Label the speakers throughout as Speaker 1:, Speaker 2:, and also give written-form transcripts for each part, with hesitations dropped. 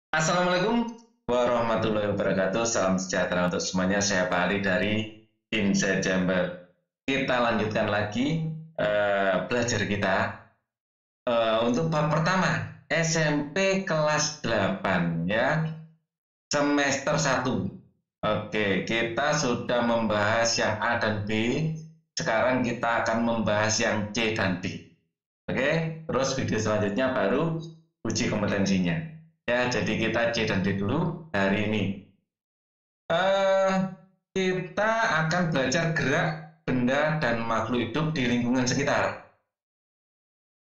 Speaker 1: Assalamualaikum warahmatullahi wabarakatuh. Salam sejahtera untuk semuanya. Saya Pak Ali dari Inside Jember. Kita lanjutkan lagi belajar kita untuk bab pertama SMP kelas 8 ya, semester 1. Oke, kita sudah membahas yang A dan B. Sekarang kita akan membahas yang C dan D. Oke, terus video selanjutnya baru uji kompetensinya. Ya, jadi kita C dan D dulu hari ini. Kita akan belajar gerak benda dan makhluk hidup di lingkungan sekitar.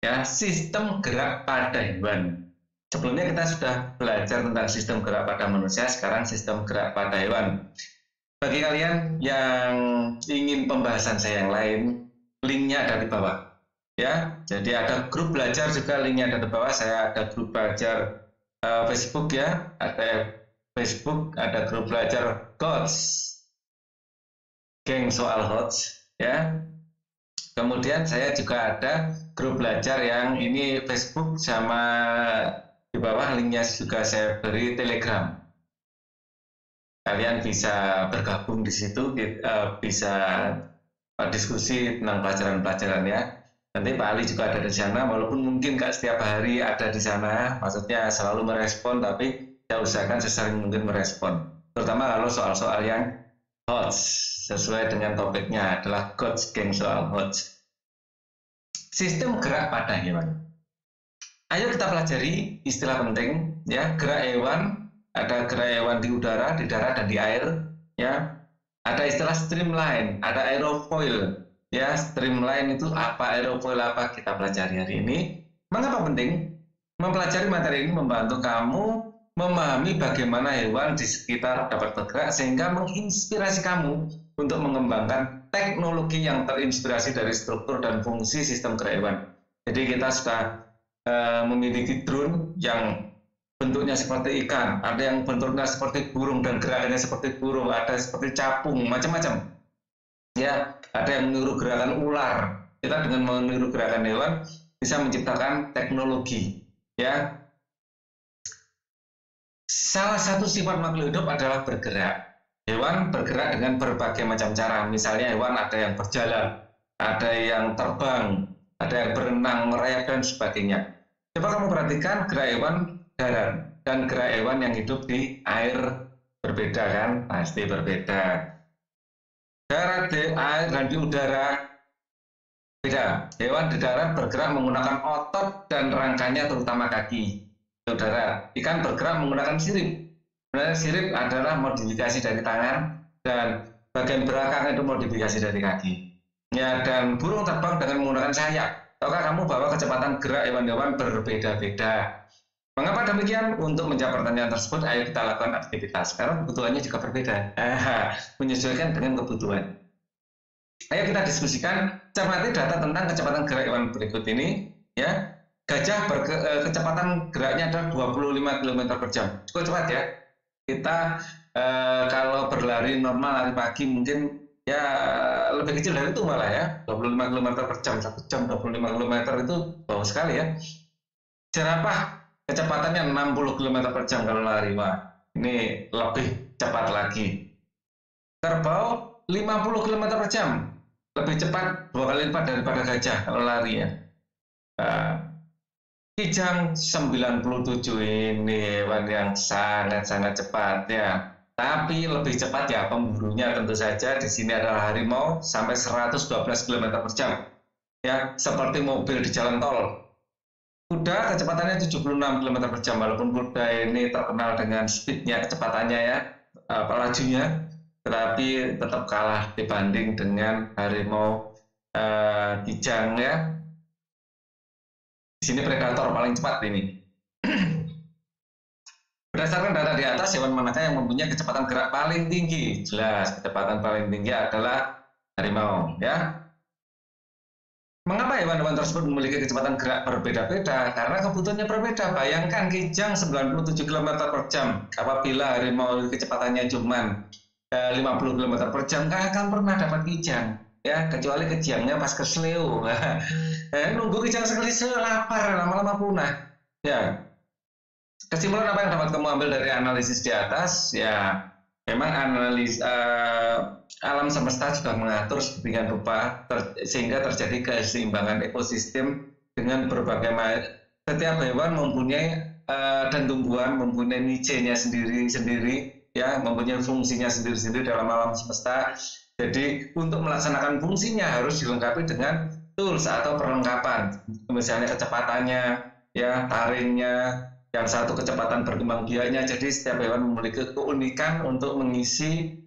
Speaker 1: Ya, sistem gerak pada hewan. Sebelumnya kita sudah belajar tentang sistem gerak pada manusia, sekarang sistem gerak pada hewan. Bagi kalian yang ingin pembahasan saya yang lain, linknya ada di bawah. Ya, jadi ada grup belajar juga, linknya ada di bawah. Saya ada grup belajar Facebook ya, ada Facebook, ada grup belajar GOTS, geng soal HOTS ya. Kemudian saya juga ada grup belajar yang ini Facebook, sama di bawah linknya juga saya beri Telegram. Kalian bisa bergabung di situ, bisa diskusi tentang pelajaran-pelajaran ya. Nanti Pak Ali juga ada di sana, walaupun mungkin nggak setiap hari ada di sana, maksudnya selalu merespon, tapi saya usahakan sesering mungkin merespon. Terutama kalau soal-soal yang HOTS, sesuai dengan topiknya adalah GOTS, geng soal HOTS. Sistem gerak pada hewan. Ayo kita pelajari istilah penting ya, gerak hewan. Ada gerak hewan di udara, di darat, dan di air ya. Ada istilah streamline, ada aerofoil. Ya, streamline itu apa, aerofoil apa, kita pelajari hari ini. Mengapa penting? Mempelajari materi ini membantu kamu memahami bagaimana hewan di sekitar dapat bergerak, sehingga menginspirasi kamu untuk mengembangkan teknologi yang terinspirasi dari struktur dan fungsi sistem gerak hewan. Jadi kita sudah memiliki drone yang bentuknya seperti ikan, ada yang bentuknya seperti burung dan gerakannya seperti burung, ada seperti capung, macam-macam. Ya, ada yang meniru gerakan ular. Kita dengan meniru gerakan hewan bisa menciptakan teknologi. Ya, salah satu sifat makhluk hidup adalah bergerak. Hewan bergerak dengan berbagai macam cara. Misalnya hewan ada yang berjalan, ada yang terbang, ada yang berenang, merayap, dan sebagainya. Coba kamu perhatikan gerak hewan darat dan gerak hewan yang hidup di air, berbeda kan? Pasti berbeda. Darat, di air, dan di udara beda. Hewan di darat bergerak menggunakan otot dan rangkanya, terutama kaki. Di udara, ikan bergerak menggunakan sirip. Sebenarnya sirip adalah modifikasi dari tangan, dan bagian belakang itu modifikasi dari kaki. Ya, dan burung terbang dengan menggunakan sayap. Tahukah kamu bahwa kecepatan gerak hewan-hewan berbeda-beda? Mengapa demikian? Untuk menjawab pertanyaan tersebut, ayo kita lakukan aktivitas. Karena kebutuhannya juga berbeda. Menyesuaikan dengan kebutuhan. Ayo kita diskusikan, cermati data tentang kecepatan gerak hewan berikut ini. Ya, gajah kecepatan geraknya adalah 25 km per jam. Cukup cepat ya. Kita kalau berlari normal, lari pagi mungkin ya lebih kecil dari itu malah ya. 25 km per jam, 1 jam 25 km itu bawah sekali ya. Jerapah kecepatannya 60 km per jam kalau lari. Wah, ini lebih cepat lagi. Kerbau 50 km per jam, lebih cepat 2 kali lipat daripada gajah kalau lari ya. Kijang 97, ini hewan yang sangat-sangat cepat ya. Tapi lebih cepat ya pemburunya tentu saja. Di sini adalah harimau sampai 112 km per jam. Ya, seperti mobil di jalan tol. Kuda kecepatannya 76 km per jam, walaupun kuda ini terkenal dengan speednya, kecepatannya ya, lajunya, tetapi tetap kalah dibanding dengan harimau kijang ya. Di sini predator paling cepat ini. Berdasarkan data di atas, hewan manakah yang mempunyai kecepatan gerak paling tinggi? Jelas, kecepatan paling tinggi adalah harimau ya. Mengapa hewan-hewan tersebut memiliki kecepatan gerak berbeda-beda? Karena kebutuhannya berbeda. Bayangkan kijang 97 km per jam. Apabila harimau kecepatannya cuma 50 km per jam, nggak akan pernah dapat kijang. Ya, kecuali kijangnya pas kesleo. Nunggu kijang sekali lapar, lama-lama punah. Ya, kesimpulan apa yang dapat kamu ambil dari analisis di atas? Ya, memang alam semesta sudah mengatur sedemikian rupa sehingga terjadi keseimbangan ekosistem dengan berbagai setiap hewan mempunyai dan tumbuhan mempunyai niche-nya sendiri-sendiri, ya, mempunyai fungsinya sendiri-sendiri dalam alam semesta. Jadi untuk melaksanakan fungsinya harus dilengkapi dengan tools atau perlengkapan, misalnya kecepatannya, ya, taringnya, yang satu kecepatan berkembang biaknya. Jadi setiap hewan memiliki keunikan untuk mengisi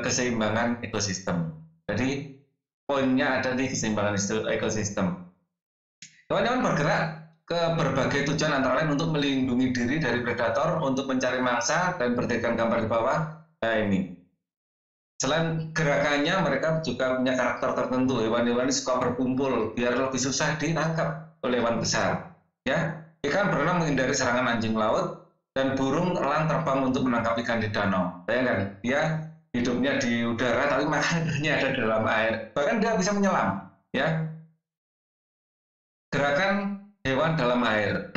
Speaker 1: keseimbangan ekosistem. Jadi poinnya ada di keseimbangan ekosistem. Hewan-hewan bergerak ke berbagai tujuan antara lain untuk melindungi diri dari predator, untuk mencari mangsa, dan berdasarkan gambar di bawah. Nah ini. Selain gerakannya, mereka juga punya karakter tertentu. Hewan-hewan ini suka berkumpul biar lebih susah ditangkap oleh hewan besar. Ya, ikan berenang menghindari serangan anjing laut, dan burung elang terbang untuk menangkap ikan di danau. Bayangkan, dia hidupnya di udara tapi makanannya ada dalam air. Bahkan dia bisa menyelam. Ya, gerakan hewan dalam air.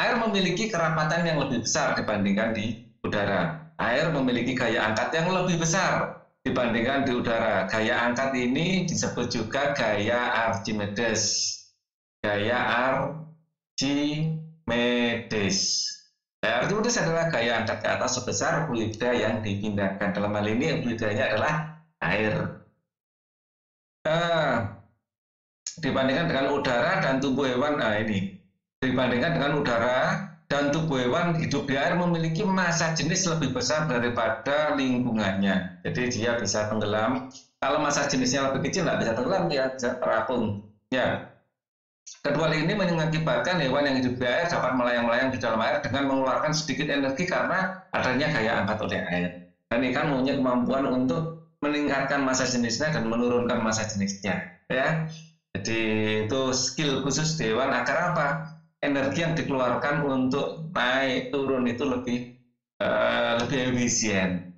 Speaker 1: Air memiliki kerapatan yang lebih besar dibandingkan di udara. Air memiliki gaya angkat yang lebih besar dibandingkan di udara. Gaya angkat ini disebut juga gaya Archimedes. Gaya Archimedes. Gaya Archimedes adalah gaya angkat ke atas sebesar fluida yang dipindahkan. Dalam hal ini fluidanya adalah air. Dibandingkan dengan udara dan tubuh hewan, dibandingkan dengan udara dan tubuh hewan hidup di air memiliki massa jenis lebih besar daripada lingkungannya. Jadi dia bisa tenggelam. Kalau massa jenisnya lebih kecil nggak bisa tenggelam, dia bisa terapung. Ya. Kedua hal ini mengakibatkan hewan yang hidup di air dapat melayang-layang di dalam air dengan mengeluarkan sedikit energi karena adanya gaya angkat oleh air. Dan ikan mempunyai kemampuan untuk meningkatkan massa jenisnya dan menurunkan massa jenisnya. Ya. Jadi itu skill khusus di hewan agar apa? Energi yang dikeluarkan untuk naik turun itu lebih efisien.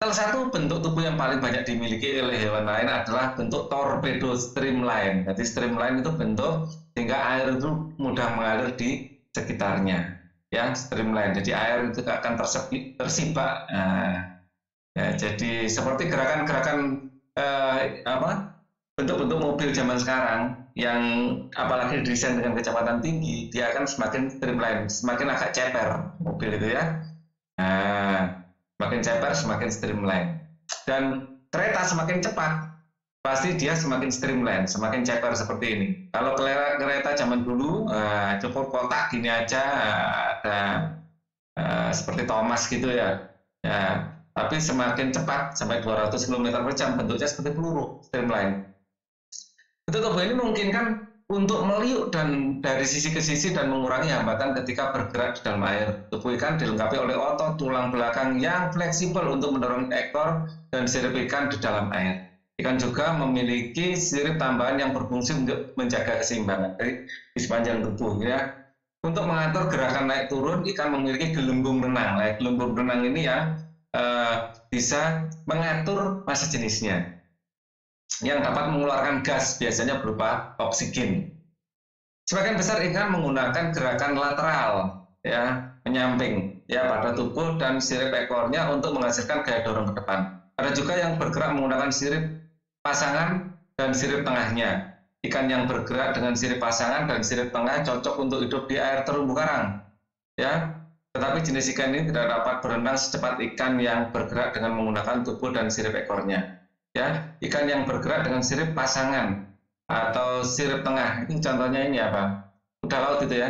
Speaker 1: Salah satu bentuk tubuh yang paling banyak dimiliki oleh hewan lain adalah bentuk torpedo streamline. Jadi streamline itu bentuk sehingga air itu mudah mengalir di sekitarnya. Ya, streamline. Jadi air itu akan tersibak. Ya, jadi seperti gerakan-gerakan bentuk-bentuk mobil zaman sekarang yang apalagi desain dengan kecepatan tinggi, dia akan semakin streamline, semakin agak ceper mobil itu ya. Nah, semakin ceper semakin streamline. Dan kereta semakin cepat, pasti dia semakin streamline, semakin ceper seperti ini. Kalau kereta zaman dulu cukup kotak gini aja, ada seperti Thomas gitu ya. Ya, tapi semakin cepat sampai 200 km per jam, bentuknya seperti peluru, streamline. Bentuk tubuh ini memungkinkan untuk meliuk dan dari sisi ke sisi dan mengurangi hambatan ketika bergerak di dalam air. Tubuh ikan dilengkapi oleh otot tulang belakang yang fleksibel untuk mendorong ekor dan sirip ikan di dalam air. Ikan juga memiliki sirip tambahan yang berfungsi untuk menjaga keseimbangan di sepanjang tubuh. Ya. Untuk mengatur gerakan naik turun, ikan memiliki gelembung renang. Nah, gelembung renang ini yang bisa mengatur massa jenisnya, yang dapat mengeluarkan gas biasanya berupa oksigen. Sebagian besar ikan menggunakan gerakan lateral, ya, menyamping, ya, pada tubuh dan sirip ekornya untuk menghasilkan gaya dorong ke depan. Ada juga yang bergerak menggunakan sirip pasangan dan sirip tengahnya. Ikan yang bergerak dengan sirip pasangan dan sirip tengah cocok untuk hidup di air terumbu karang, ya. Tetapi jenis ikan ini tidak dapat berenang secepat ikan yang bergerak dengan menggunakan tubuh dan sirip ekornya. Ya, ikan yang bergerak dengan sirip pasangan atau sirip tengah, ini contohnya ini apa? Kuda laut itu ya.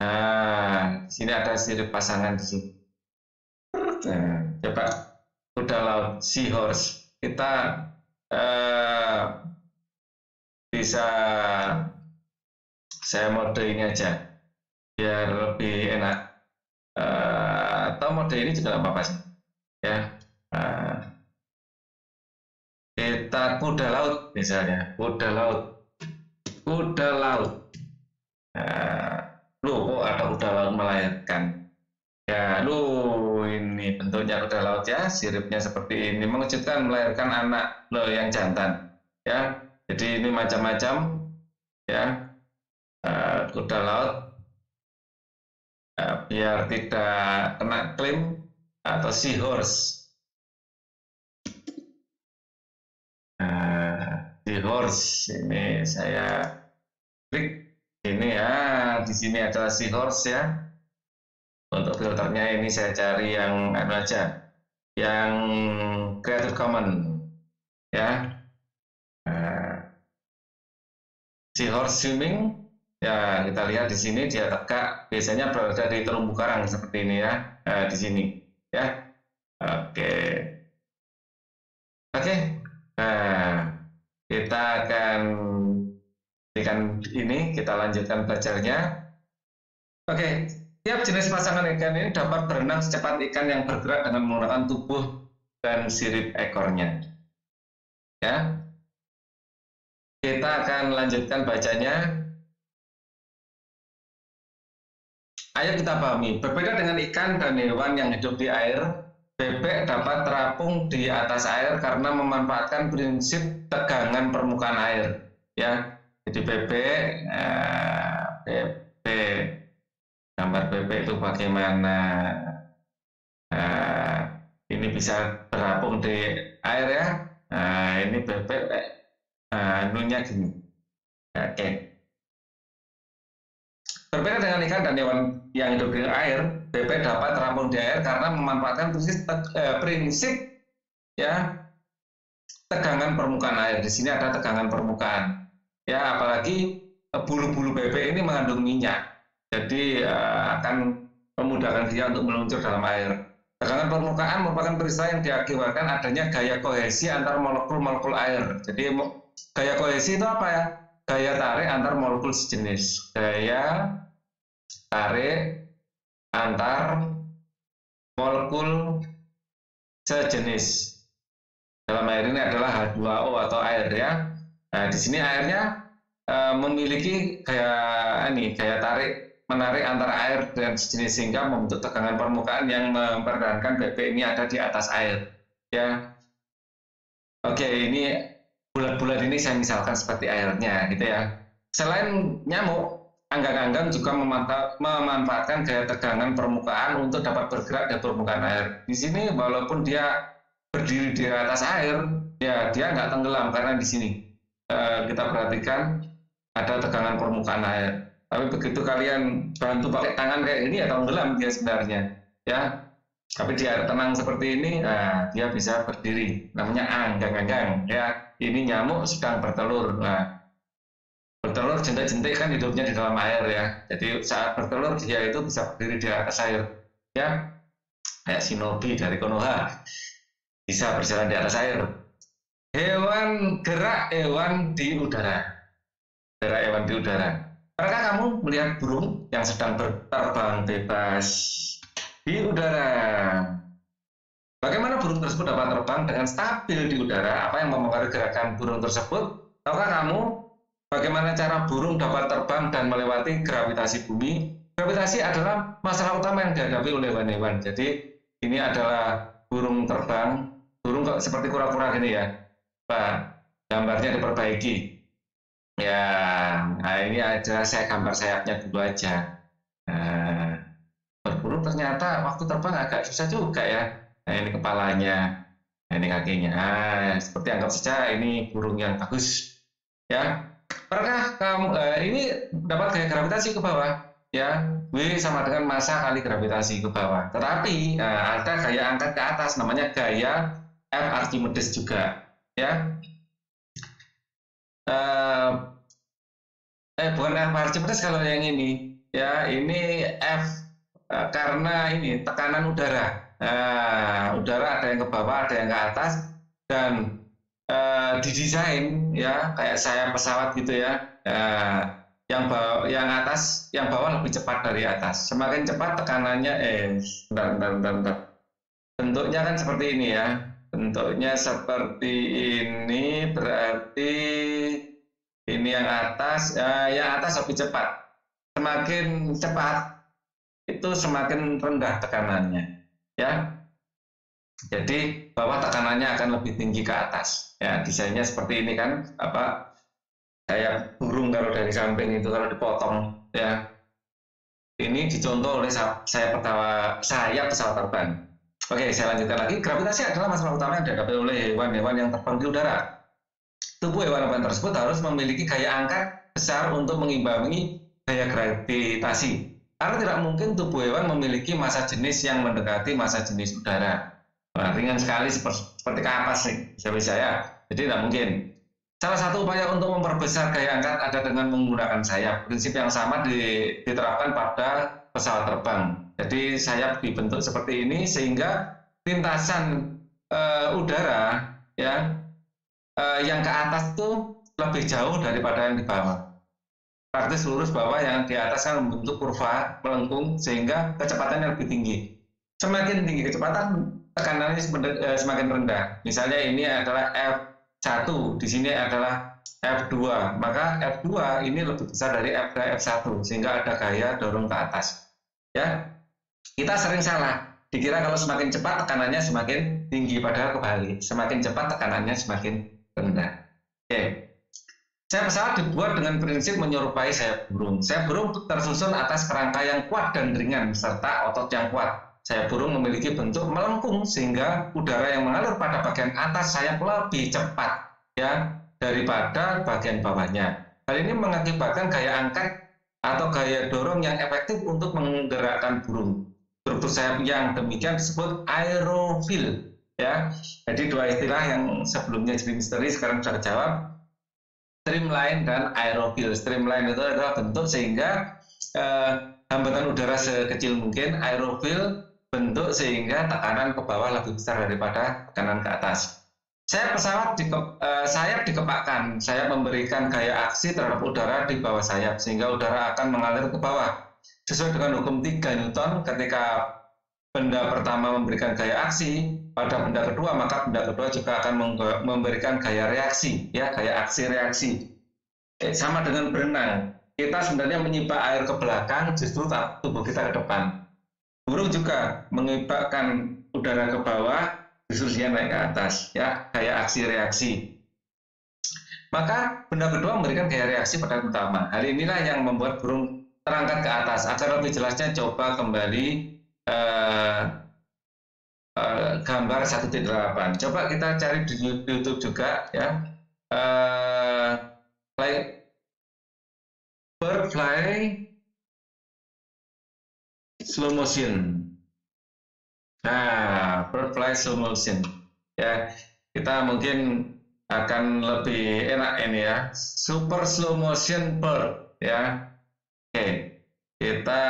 Speaker 1: Nah, di sini ada sirip pasangan di sini. Nah, coba kuda laut, seahorse. Kita bisa saya mode ini aja biar lebih enak. Atau mode ini juga nggak apa-apa sih. Ya. Kita kuda laut misalnya, kuda laut. Loh, kok ada kuda laut melahirkan? Ya, loh, ini bentuknya kuda laut ya, siripnya seperti ini, mengejutkan melahirkan anak loh yang jantan. Ya, jadi ini macam-macam. Ya, kuda laut, biar tidak kena klaim, atau seahorse. Seahorse ini saya klik ini ya, di sini adalah seahorse ya. Untuk filternya ini saya cari yang aja, yang Creative Commons ya. Seahorse swimming ya, kita lihat di sini dia tegak, biasanya berada di terumbu karang seperti ini ya, di sini ya. Oke. Nah, kita akan berikan ini, kita lanjutkan belajarnya. Oke, tiap jenis pasangan ikan ini dapat berenang secepat ikan yang bergerak dengan menggunakan tubuh dan sirip ekornya. Ya, kita akan lanjutkan bacanya. Ayo kita pahami, berbeda dengan ikan dan hewan yang hidup di air, bebek dapat terapung di atas air karena memanfaatkan prinsip tegangan permukaan air. Ya, jadi bebek, gambar bebek itu bagaimana? Ini bisa terapung di air ya. Ini bebek, anunya gini. Oke. Berbeda dengan ikan dan hewan yang hidup di air, bebek dapat terapung di air karena memanfaatkan prinsip ya tegangan permukaan air. Di sini ada tegangan permukaan. Ya, apalagi bulu-bulu bebek ini mengandung minyak, jadi akan memudahkan dia untuk meluncur dalam air. Tegangan permukaan merupakan peristiwa yang diakibatkan adanya gaya kohesi antar molekul-molekul air. Jadi gaya kohesi itu apa ya? Gaya tarik antar molekul sejenis. Gaya tarik antar molekul sejenis. Dalam air ini adalah H2O atau air ya. Nah, di sini airnya memiliki gaya tarik menarik antara air dan sejenis sehingga membentuk tegangan permukaan yang mempertahankan bebek ini ada di atas air. Ya. Oke, ini bulat-bulat ini saya misalkan seperti airnya gitu ya. Selain nyamuk, anggang-anggang juga memanfaatkan gaya tegangan permukaan untuk dapat bergerak di permukaan air. Di sini walaupun dia berdiri di atas air, ya dia nggak tenggelam karena di sini kita perhatikan ada tegangan permukaan air. Tapi begitu kalian bantu pakai tangan kayak ini ya tenggelam dia sebenarnya, ya. Tapi di air tenang seperti ini, dia bisa berdiri. Namanya anggang-anggang, ya. Ini nyamuk sedang bertelur. Nah, bertelur jentik-jentik kan hidupnya di dalam air ya. Jadi saat bertelur dia itu bisa berdiri di atas air, ya. Kayak Shinobi dari Konoha bisa berjalan di atas air. Hewan gerak, hewan di udara. Gerak hewan di udara. Pernahkah kamu melihat burung yang sedang berterbang bebas di udara? Bagaimana burung tersebut dapat terbang dengan stabil di udara? Apa yang mempengaruhi gerakan burung tersebut? Tahukah kamu bagaimana cara burung dapat terbang dan melewati gravitasi bumi? Gravitasi adalah masalah utama yang dihadapi oleh hewan-hewan. Jadi ini adalah burung terbang, burung kok seperti kura-kura gini ya. Nah, gambarnya diperbaiki. Ya, nah ini aja saya gambar sayapnya dulu aja. Nah, berburu ternyata waktu terbang agak susah juga ya. Nah, ini kepalanya, nah, ini kakinya. Nah, seperti anggap saja ini burung yang bagus. Ya, pernah kamu ini dapat gaya gravitasi ke bawah? Ya, W sama dengan massa kali gravitasi ke bawah. Tetapi ada gaya angkat ke atas, namanya gaya F Archimedes juga. Ya. Bukan F Archimedes kalau yang ini ya, ini F karena ini tekanan udara. Udara ada yang ke bawah, ada yang ke atas, dan didesain ya kayak sayap pesawat gitu ya. Yang atas, yang bawah lebih cepat dari atas. Semakin cepat tekanannya bentar. Bentuknya kan seperti ini ya. Bentuknya seperti ini, berarti ini yang atas lebih cepat. Semakin cepat itu semakin rendah tekanannya, ya. Jadi bawah tekanannya akan lebih tinggi ke atas. Ya, desainnya seperti ini kan, kayak burung kalau dari samping itu kalau dipotong ya. Ini dicontoh oleh sayap pesawat terbang. Oke, saya lanjutkan lagi. Gravitasi adalah masalah utama yang dihadapi oleh hewan-hewan yang terbang di udara. Tubuh hewan-hewan tersebut harus memiliki gaya angkat besar untuk mengimbangi gaya gravitasi. Karena tidak mungkin tubuh hewan memiliki massa jenis yang mendekati massa jenis udara. Nah, ringan sekali seperti kapas nih, bisa ya. Jadi tidak mungkin. Salah satu upaya untuk memperbesar gaya angkat ada dengan menggunakan sayap. Prinsip yang sama diterapkan pada pesawat terbang. Jadi sayap dibentuk seperti ini sehingga lintasan udara ya yang ke atas itu lebih jauh daripada yang di bawah. Praktis lurus bawah, yang di atas kan membentuk kurva melengkung sehingga kecepatannya lebih tinggi. Semakin tinggi kecepatan, tekanannya semakin rendah. Misalnya ini adalah F1, di sini adalah F2, maka F2 ini lebih besar dari F1 sehingga ada gaya dorong ke atas. Ya, kita sering salah. Dikira kalau semakin cepat tekanannya semakin tinggi, padahal kebalik. Semakin cepat tekanannya semakin rendah. Oke. Sayap pesawat dibuat dengan prinsip menyerupai sayap burung. Sayap burung tersusun atas kerangka yang kuat dan ringan serta otot yang kuat. Sayap burung memiliki bentuk melengkung sehingga udara yang mengalir pada bagian atas sayap lebih cepat ya daripada bagian bawahnya. Hal ini mengakibatkan gaya angkat atau gaya dorong yang efektif untuk menggerakkan burung. Struktur sayap yang demikian disebut aerofil ya. Jadi dua istilah yang sebelumnya jadi misteri sekarang sudah terjawab. Streamline dan aerofil. Streamline itu adalah bentuk sehingga hambatan udara sekecil mungkin. Aerofil bentuk sehingga tekanan ke bawah lebih besar daripada tekanan ke atas. Sayap dikepakkan. Sayap memberikan gaya aksi terhadap udara di bawah sayap sehingga udara akan mengalir ke bawah. Sesuai dengan hukum 3 Newton, ketika benda pertama memberikan gaya aksi pada benda kedua, maka benda kedua juga akan memberikan gaya reaksi, ya, gaya aksi reaksi. Sama dengan berenang, kita sebenarnya menyimpan air ke belakang, justru tubuh kita ke depan. Burung juga mengibakkan udara ke bawah, justru dia naik ke atas, ya, gaya aksi reaksi. Maka benda kedua memberikan gaya reaksi pada pertama. Hal inilah yang membuat burung terangkat ke atas. Agar lebih jelasnya, coba kembali gambar 1.8. Coba kita cari di YouTube juga, ya. Bird fly slow motion. Nah, bird fly slow motion. Ya, kita mungkin akan lebih enak ini ya. Super slow motion bird, ya. Oke, kita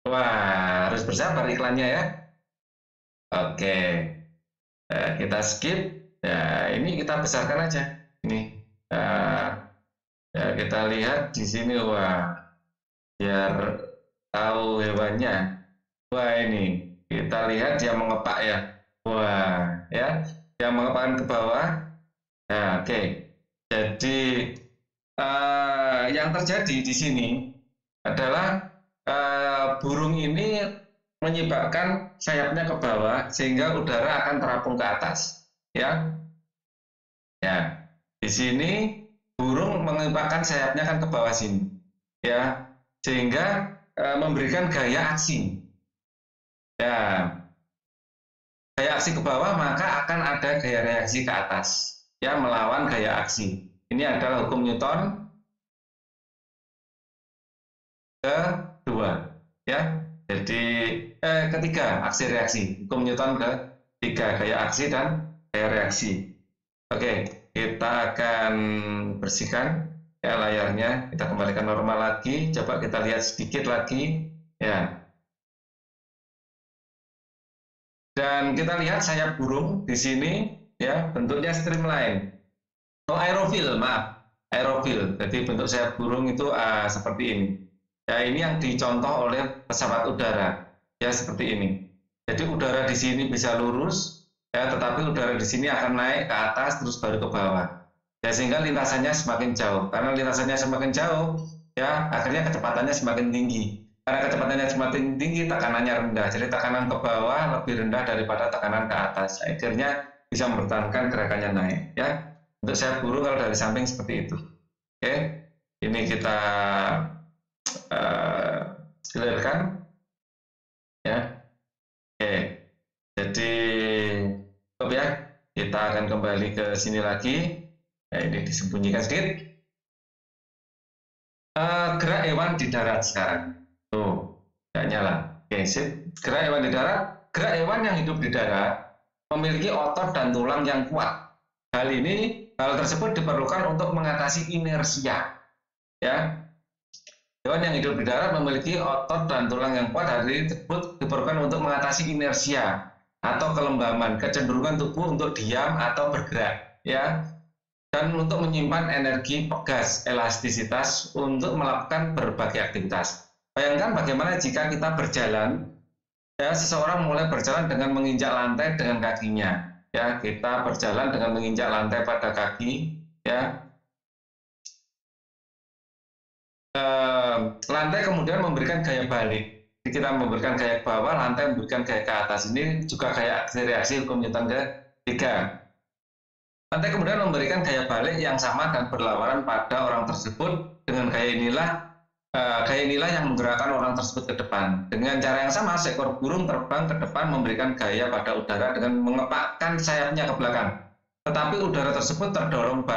Speaker 1: harus bersabar iklannya ya. Oke, kita skip. Ya, ini kita besarkan aja. Ini, ya, kita lihat di sini, biar tahu hewannya. Ini kita lihat dia mengepak ya. Ya, dia mengepakkan ke bawah. Nah, oke. Jadi yang terjadi di sini adalah burung ini menyibakkan sayapnya ke bawah sehingga udara akan terapung ke atas, ya. Ya, di sini burung menyibakkan sayapnya kan ke bawah sini, ya, sehingga memberikan gaya aksi. Ya, gaya aksi ke bawah, maka akan ada gaya reaksi ke atas, ya, melawan gaya aksi. Ini adalah hukum Newton kedua, ya. Jadi ketiga, aksi reaksi. Hukum Newton ketiga, gaya aksi dan gaya reaksi. Oke, kita akan bersihkan ya layarnya. Kita kembalikan normal lagi. Coba kita lihat sedikit lagi, ya. Dan kita lihat sayap burung di sini, ya, bentuknya streamline. Oh, aerofil, maaf, aerofil. Jadi bentuk sayap burung itu seperti ini. Ya, ini yang dicontoh oleh pesawat udara, ya, seperti ini. Jadi udara di sini bisa lurus, ya, tetapi udara di sini akan naik ke atas terus baru ke bawah. Ya, sehingga lintasannya semakin jauh. Karena lintasannya semakin jauh, ya, akhirnya kecepatannya semakin tinggi. Karena kecepatannya semakin tinggi, tekanannya rendah. Jadi tekanan ke bawah lebih rendah daripada tekanan ke atas. Akhirnya bisa mempertahankan gerakannya naik, ya. Untuk sayap burung kalau dari samping seperti itu. Oke, ini kita Clear kan? Ya. Oke. Jadi ya, kita akan kembali ke sini lagi. Nah, ini disembunyikan sedikit. Gerak hewan di darat sekarang. Tuh, nggak nyala. Oke, sip. Gerak hewan di darat. Gerak hewan yang hidup di darat memiliki otot dan tulang yang kuat. Hal tersebut diperlukan untuk mengatasi inersia. Ya, hewan yang hidup di darat memiliki otot dan tulang yang kuat. Hal ini diperlukan untuk mengatasi inersia atau kelembaman, kecenderungan tubuh untuk diam atau bergerak. Ya, dan untuk menyimpan energi pegas, elastisitas untuk melakukan berbagai aktivitas. Bayangkan bagaimana jika kita berjalan, ya, seseorang mulai berjalan dengan menginjak lantai dengan kakinya. Ya, kita berjalan dengan menginjak lantai pada kaki. Ya, lantai kemudian memberikan gaya balik. Jadi kita memberikan gaya ke bawah, lantai memberikan gaya ke atas. Ini juga kayak reaksi hukum Newton ketiga. Lantai kemudian memberikan gaya balik yang sama dan berlawanan pada orang tersebut. Dengan gaya inilah yang menggerakkan orang tersebut ke depan. Dengan cara yang sama, seekor burung terbang ke depan memberikan gaya pada udara dengan mengepakkan sayapnya ke belakang. Tetapi udara tersebut mendorong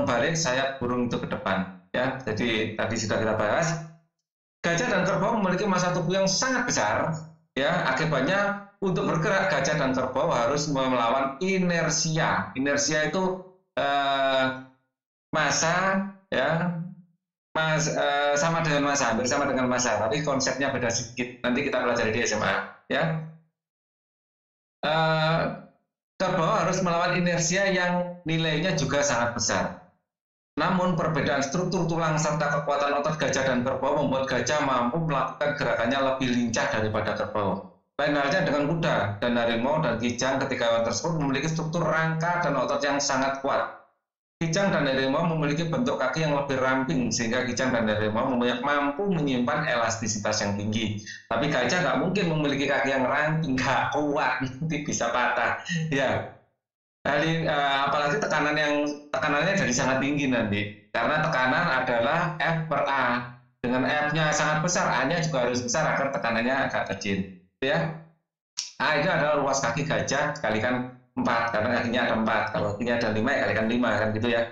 Speaker 1: balik sayap burung itu ke depan. Ya, jadi tadi sudah kita bahas. Gajah dan kerbau memiliki massa tubuh yang sangat besar. Ya, akibatnya untuk bergerak gajah dan kerbau harus melawan inersia. Inersia itu massa, ya, sama dengan massa, hampir sama dengan massa, tapi konsepnya beda sedikit. Nanti kita pelajari di SMA. Ya, kerbau harus melawan inersia yang nilainya juga sangat besar. Namun perbedaan struktur tulang serta kekuatan otot gajah dan kerbau membuat gajah mampu melakukan gerakannya lebih lincah daripada kerbau. Lain halnya dengan kuda dan harimau dan kijang ketika hewan tersebut memiliki struktur rangka dan otot yang sangat kuat. Kijang dan harimau memiliki bentuk kaki yang lebih ramping sehingga kijang dan harimau mampu menyimpan elastisitas yang tinggi. Tapi gajah nggak mungkin memiliki kaki yang ramping, nggak kuat, nanti bisa patah. Ya, apalagi tekanannya jadi sangat tinggi nanti, karena tekanan adalah F per A. Dengan F-nya sangat besar, A-nya juga harus besar agar tekanannya agak kecil. Ya, A itu adalah luas kaki gajah kalikan 4 karena kakinya ada 4, kalau kakinya ada 5 ya kalikan 5 kan gitu ya.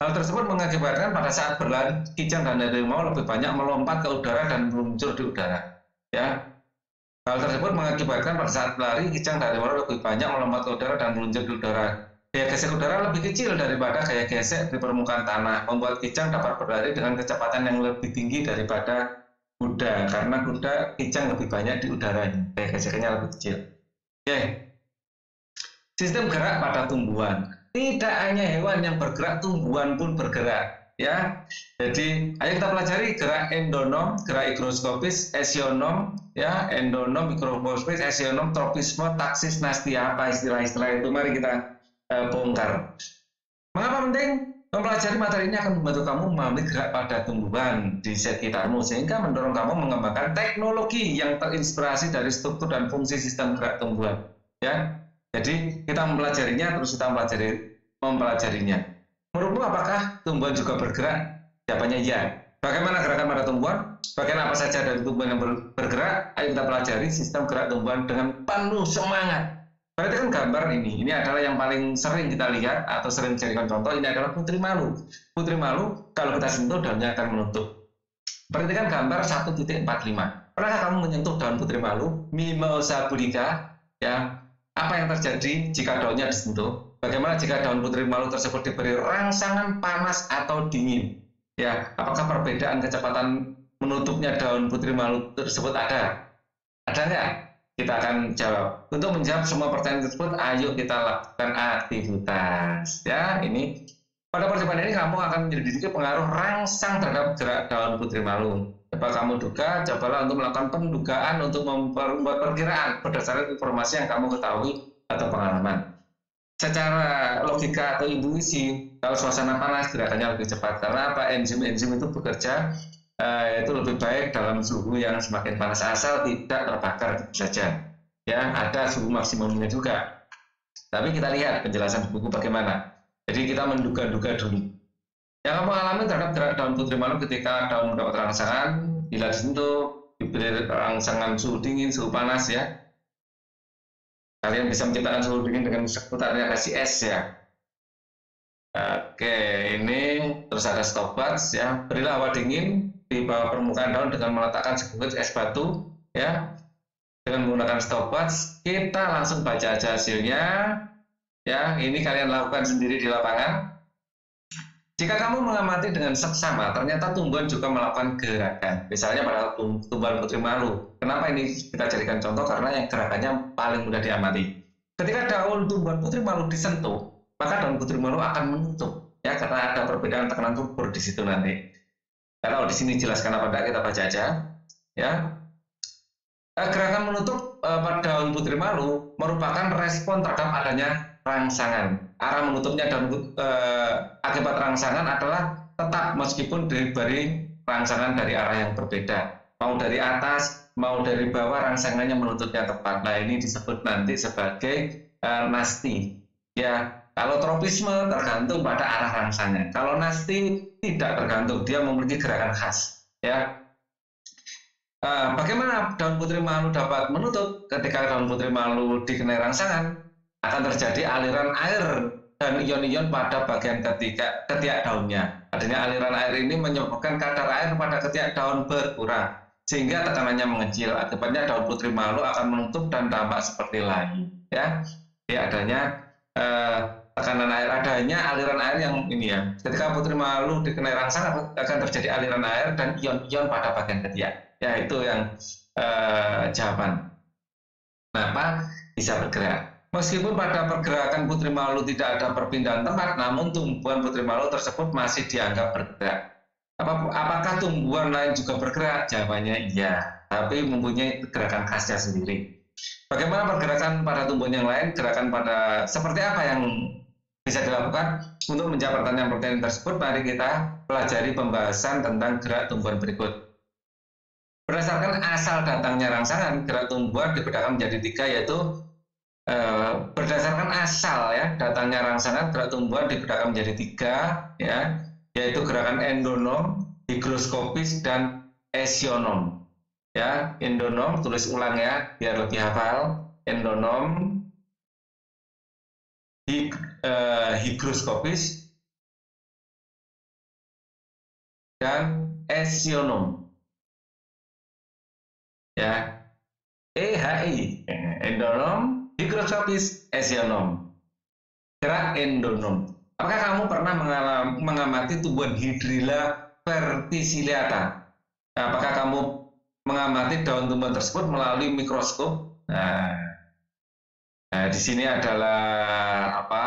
Speaker 1: Hal tersebut mengakibatkan pada saat berlari kijang dan harimau lebih banyak melompat ke udara dan meluncur di udara. Ya, hal tersebut mengakibatkan pada saat berlari kijang dan harimau lebih banyak melompat ke udara dan meluncur di udara. Gaya gesek udara lebih kecil daripada gaya gesek di permukaan tanah, membuat kijang dapat berlari dengan kecepatan yang lebih tinggi daripada kuda, karena kijang lebih banyak di udaranya, gaya geseknya lebih kecil. Oke. Sistem gerak pada tumbuhan. Tidak hanya hewan yang bergerak, tumbuhan pun bergerak. Ya, jadi ayo kita pelajari gerak endonom, gerak higroskopis, esionom, ya, endonom, mikroskopis, esionom, tropisme, taksis, nastia, apa istilah-istilah itu? Mari kita bongkar. Mengapa penting? Mempelajari materi ini akan membantu kamu memahami gerak pada tumbuhan di sekitarmu sehingga mendorong kamu mengembangkan teknologi yang terinspirasi dari struktur dan fungsi sistem gerak tumbuhan. Ya, jadi kita mempelajarinya terus kita mempelajarinya. Menurutmu apakah tumbuhan juga bergerak? Jawabannya ya. Bagaimana gerakan pada tumbuhan? Bagian apa saja dari tumbuhan yang bergerak? Ayo kita pelajari sistem gerak tumbuhan dengan penuh semangat. Perhatikan gambar ini adalah yang paling sering kita lihat atau sering dijadikan contoh. Ini adalah putri malu. Putri malu kalau kita sentuh daunnya akan menutup. Perhatikan gambar 1.45. Pernahkah kamu menyentuh daun putri malu? Mimosa pudica. Ya, apa yang terjadi jika daunnya disentuh? Bagaimana jika daun putri malu tersebut diberi rangsangan panas atau dingin? Ya, apakah perbedaan kecepatan menutupnya daun putri malu tersebut ada? Ada nggak? Kita akan jawab. Untuk menjawab semua pertanyaan tersebut, ayo kita lakukan aktivitas. Ya, ini pada percobaan ini kamu akan menyelidiki pengaruh rangsang terhadap gerak daun putri malu. Coba kamu duga, cobalah untuk melakukan pendugaan untuk membuat perkiraan berdasarkan informasi yang kamu ketahui atau pengalaman. Secara logika atau intuisi, kalau suasana panas gerakannya lebih cepat. Karena apa? Enzim-enzim itu bekerja itu lebih baik dalam suhu yang semakin panas asal tidak terbakar saja. Ya, ada suhu maksimumnya juga. Tapi kita lihat penjelasan di buku bagaimana. Jadi kita menduga-duga dulu. Yang kamu alami terhadap gerak daun putri malu ketika daun mendapat rangsangan, bila disentuh, diberi rangsangan suhu dingin, suhu panas ya. Kalian bisa menciptakan suhu dingin dengan seputar reaksi es ya. Oke, ini terus ada stopwatch ya. Berilah hawa dingin di bawah permukaan daun dengan meletakkan sebungkus es batu ya. Dengan menggunakan stopwatch, kita langsung baca aja hasilnya ya. Ini kalian lakukan sendiri di lapangan. Jika kamu mengamati dengan seksama, ternyata tumbuhan juga melakukan gerakan. Misalnya pada tumbuhan putri malu. Kenapa ini kita jadikan contoh? Karena yang gerakannya paling mudah diamati. Ketika daun tumbuhan putri malu disentuh, maka daun putri malu akan menutup. Ya, karena ada perbedaan tekanan tubuh di situ nanti. Kalau di sini jelaskan apa enggak, kita baca aja. Ya, gerakan menutup pada daun putri malu merupakan respon terhadap adanya rangsangan. Arah menutupnya daun akibat rangsangan adalah tetap meskipun diberi rangsangan dari arah yang berbeda. Mau dari atas, mau dari bawah, rangsangannya menutupnya tepat. Nah, ini disebut nanti sebagai nasti. Ya, kalau tropisme tergantung pada arah rangsangan. Kalau nasti tidak tergantung, dia memiliki gerakan khas. Ya. Bagaimana daun putri malu dapat menutup? Ketika daun putri malu dikenai rangsangan, akan terjadi aliran air dan ion-ion pada bagian ketiak daunnya. Adanya aliran air ini menyebabkan kadar air pada ketiak daun berkurang, sehingga tekanannya mengecil. Akibatnya daun putri malu akan menutup dan tampak seperti layu. Ya, adanya tekanan air, adanya aliran air yang ini ya. Ketika putri malu dikenai rangsangan akan terjadi aliran air dan ion-ion pada bagian ketiak. Ya, itu yang jawaban. Kenapa bisa bergerak? Meskipun pada pergerakan putri malu tidak ada perpindahan tempat, namun tumbuhan putri malu tersebut masih dianggap bergerak. Apakah tumbuhan lain juga bergerak? Jawabannya iya, tapi mempunyai gerakan khasnya sendiri. Bagaimana pergerakan pada tumbuhan yang lain? Gerakan pada seperti apa yang bisa dilakukan? Untuk menjawab pertanyaan-pertanyaan tersebut, mari kita pelajari pembahasan tentang gerak tumbuhan berikut. Berdasarkan asal datangnya rangsangan, gerak tumbuhan dibedakan menjadi 3, yaitu berdasarkan asal ya datangnya rangsangan, gerak tumbuhan dibedakan menjadi 3 ya, yaitu gerakan endonom, higroskopis, dan esionom. Ya, endonom tulis ulang ya biar lebih hafal. Endonom, higroskopis, dan esionom. Ya, EHI, endonom, higroskopis, esionom. Gerak endonom. Apakah kamu pernah mengamati tumbuhan Hydrilla verticillata? Apakah kamu mengamati daun tumbuhan tersebut melalui mikroskop? Nah, di sini adalah apa?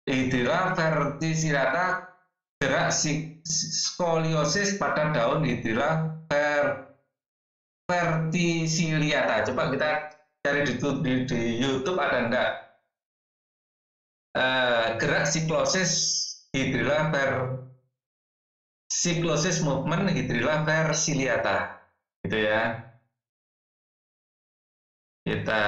Speaker 1: Hydrilla verticillata, gerak skoliosis pada daun Hydrilla verticillata. Coba kita cari di YouTube ada enggak gerak siklosis movement Hydrilla verticillata gitu ya. Kita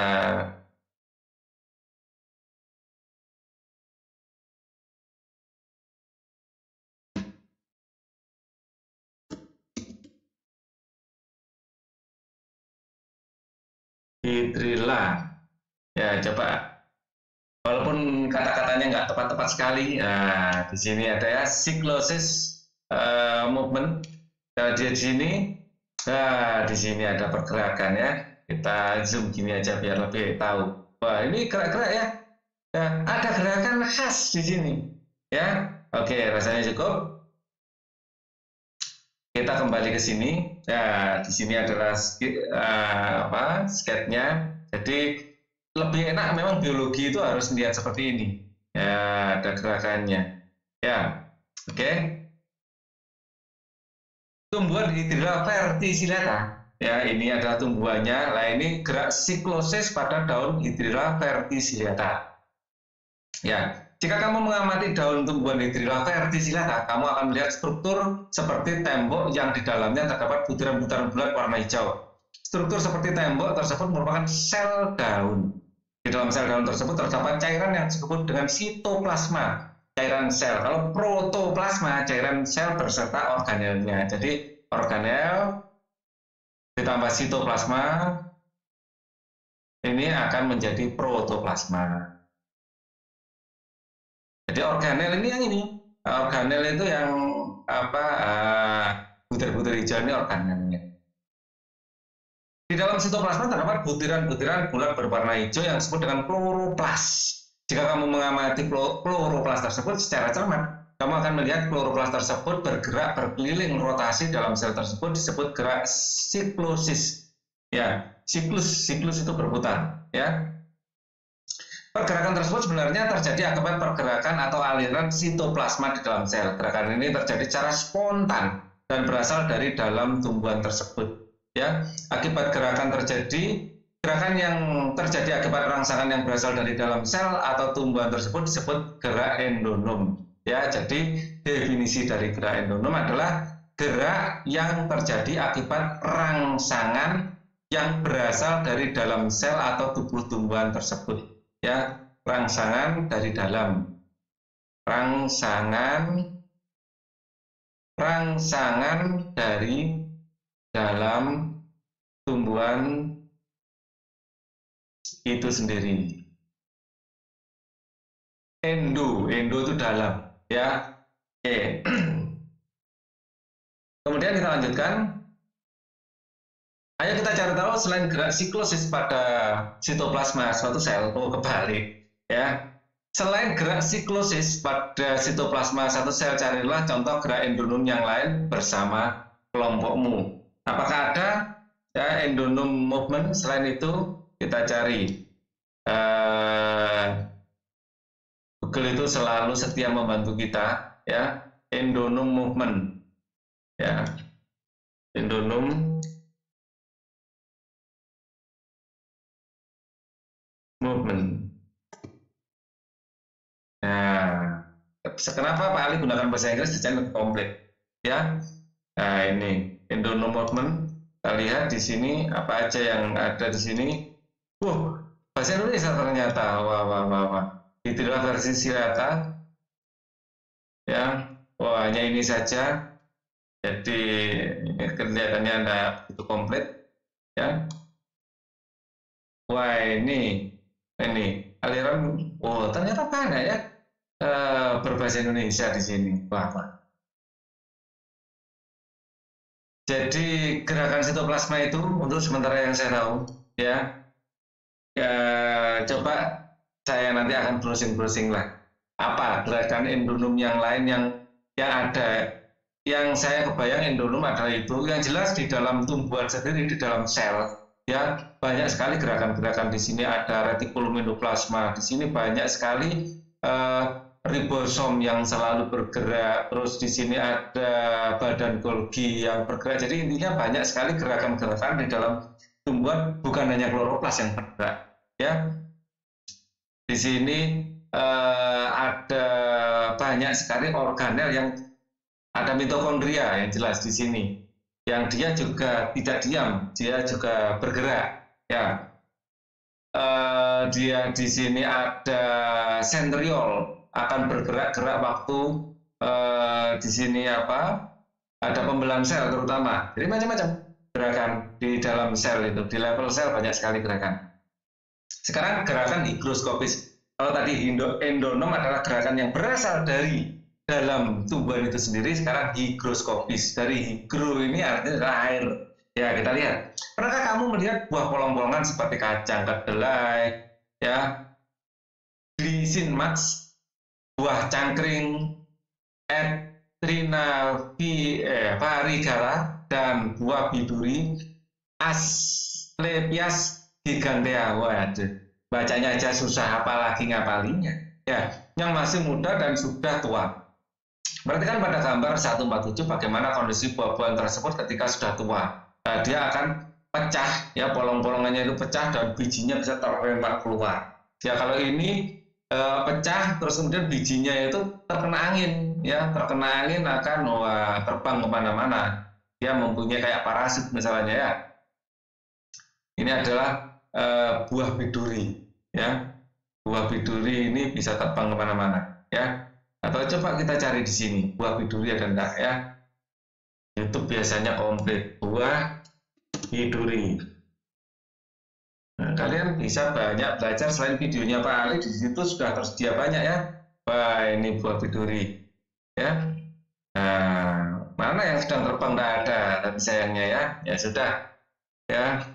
Speaker 1: Hydrilla ya, coba walaupun kata-katanya nggak tepat-tepat sekali. Nah, di sini ada ya siklosis movement. Nah, di sini ada pergerakan ya. Kita zoom gini aja biar lebih tahu. Wah, ini gerak-gerak ya. Ada gerakan khas di sini ya. Oke, rasanya cukup. Kita kembali ke sini. Ya, di sini adalah sketnya. Jadi lebih enak memang biologi itu harus melihat seperti ini. Ya, ada gerakannya. Ya, oke. Tumbuhan Hydrilla verticillata. Ya, ini adalah tumbuhannya. Nah, ini gerak siklosis pada daun Hydrilla verticillata. Ya. Jika kamu mengamati daun tumbuhan Hydrilla verticillata, kamu akan melihat struktur seperti tembok yang di dalamnya terdapat butiran-butiran bulat warna hijau. Struktur seperti tembok tersebut merupakan sel daun. Di dalam sel daun tersebut terdapat cairan yang disebut dengan sitoplasma. cairan sel. Kalau protoplasma, cairan sel berserta organelnya. Jadi organel ditambah sitoplasma ini akan menjadi protoplasma. Jadi organel ini yang ini. Organel itu yang apa? Butir-butir hijau ini organelnya. Di dalam sitoplasma terdapat butiran-butiran bulat berwarna hijau yang disebut dengan kloroplas. Jika kamu mengamati kloroplas tersebut secara cermat, kamu akan melihat kloroplas tersebut bergerak berkeliling rotasi dalam sel tersebut disebut gerak siklosis. Ya, siklus itu berputar. Ya, pergerakan tersebut sebenarnya terjadi akibat pergerakan atau aliran sitoplasma di dalam sel. Gerakan ini terjadi secara spontan dan berasal dari dalam tumbuhan tersebut. Ya, akibat gerakan yang terjadi akibat rangsangan yang berasal dari dalam sel atau tumbuhan tersebut disebut gerak endonom. Ya, jadi definisi dari gerak endonom adalah gerak yang terjadi akibat rangsangan yang berasal dari dalam sel atau tubuh tumbuhan tersebut. Ya, rangsangan dari dalam. Rangsangan dari dalam tumbuhan itu sendiri. Endo itu dalam, ya. Oke. Kemudian kita lanjutkan. Ayo kita cari tahu selain gerak siklosis pada sitoplasma suatu sel, kebalik, ya. Selain gerak siklosis pada sitoplasma satu sel, carilah contoh gerak endonom yang lain bersama kelompokmu. Apakah ada ya endonom movement? Selain itu kita cari. Google itu selalu setia membantu kita, ya. Endonom movement, ya. Endonom movement. Nah, kenapa Pak Ali gunakan bahasa Inggris desain komplit? Ya, nah ini endonom movement. Kita lihat di sini apa aja yang ada di sini. Bahasa Indonesia ternyata. Wah. Itulah versi Sirata. Ya, hanya ini saja. Jadi ini kelihatannya ada itu komplit. Ya. Wah ini aliran. Ternyata banyak ya berbahasa Indonesia di sini. Wah. Jadi gerakan sitoplasma itu untuk sementara yang saya tahu, ya. Coba saya nanti akan browsing lah. Apa gerakan endonom yang lain yang ada? Yang saya kebayang endonom adalah itu. Yang jelas di dalam tumbuhan sendiri, di dalam sel, ya banyak sekali gerakan-gerakan. Di sini ada retikulum endoplasma. Di sini banyak sekali ribosom yang selalu bergerak, terus di sini ada badan Golgi yang bergerak. Jadi intinya banyak sekali gerakan-gerakan di dalam tumbuhan, bukan hanya kloroplas yang bergerak. Ya, di sini ada banyak sekali organel yang ada mitokondria yang jelas di sini, yang dia juga tidak diam, dia juga bergerak. Ya, dia di sini ada sentriol akan bergerak-gerak waktu di sini ada pembelahan sel terutama. Jadi macam-macam gerakan di dalam sel itu, di level sel banyak sekali gerakan. Sekarang gerakan higroskopis. Kalau tadi endonom adalah gerakan yang berasal dari dalam tumbuhan itu sendiri, sekarang higroskopis. Dari higro ini artinya air. Ya, kita lihat. Pernahkah kamu melihat buah polong-polongan seperti kacang kedelai, ya, glisin max, buah cangkring, Etrina varigata, dan buah biduri, Asclepias gigantea. Waduh, bacanya aja susah, apalagi ngapalinya. Ya, yang masih muda dan sudah tua. Perhatikan pada gambar 147 bagaimana kondisi buah-buahan tersebut ketika sudah tua. Nah, dia akan pecah, ya, polong-polongannya itu pecah dan bijinya bisa terlempar keluar. Ya, kalau ini pecah terus kemudian bijinya itu terkena angin, ya, terkena angin akan terbang kemana-mana. Dia mempunyai kayak parasit misalnya, ya. Ini adalah buah biduri, ya. Buah biduri ini bisa terbang kemana-mana, ya. Atau coba kita cari di sini, buah biduri ada enggak ya? YouTube biasanya komplit, buah biduri. Nah, kalian bisa banyak belajar selain videonya Pak Ali, di situ sudah tersedia banyak ya. Wah, ini buah biduri ya. Nah, mana yang sedang terbang? Tidak ada, tapi sayangnya ya, ya sudah ya.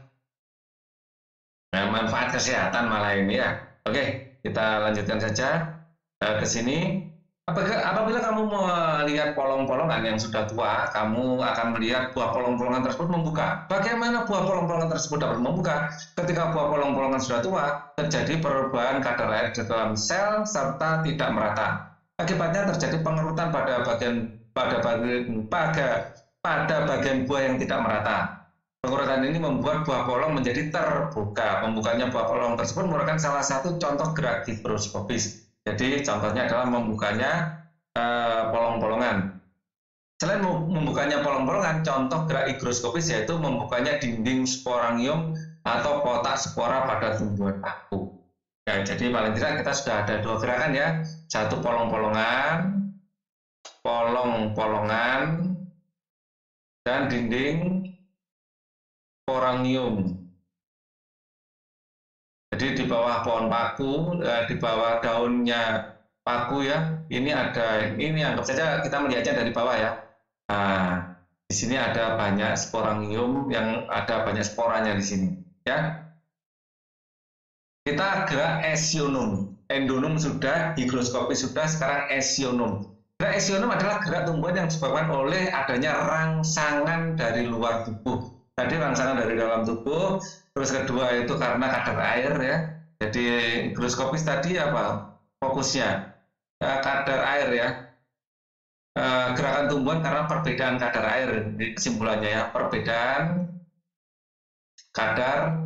Speaker 1: Nah, manfaat kesehatan malah ini ya. Oke, kita lanjutkan saja ke sini. Apabila kamu melihat polong-polongan yang sudah tua, kamu akan melihat buah polong-polongan tersebut membuka. Bagaimana buah polong-polongan tersebut dapat membuka? Ketika buah polong-polongan sudah tua, terjadi perubahan kadar air di dalam sel serta tidak merata. Akibatnya terjadi pengerutan pada bagian buah yang tidak merata. Pengurutan ini membuat buah polong menjadi terbuka. Pembukanya buah polong tersebut merupakan salah satu contoh gerak higroskopis. Jadi contohnya adalah membukanya polong-polongan. Selain membukanya polong-polongan, contoh gerak higroskopis yaitu membukanya dinding sporangium atau kotak spora pada tumbuhan paku. Ya, jadi paling tidak kita sudah ada dua gerakan ya. Satu polong-polongan, dan dinding sporangium. Jadi di bawah pohon paku, di bawah daunnya paku ya, ini anggap saja kita melihatnya dari bawah ya. Nah, di sini ada banyak sporangium yang ada banyak sporanya di sini ya. Kita gerak esionum, endonum sudah, higroskopis sudah, sekarang esionum. Gerak esionum adalah gerak tumbuhan yang disebabkan oleh adanya rangsangan dari luar tubuh. Tadi rangsangan dari dalam tubuh. Terus kedua itu karena kadar air ya. Jadi higroskopis tadi apa fokusnya? Kadar air ya. Gerakan tumbuhan karena perbedaan kadar air. Kesimpulannya ya, perbedaan kadar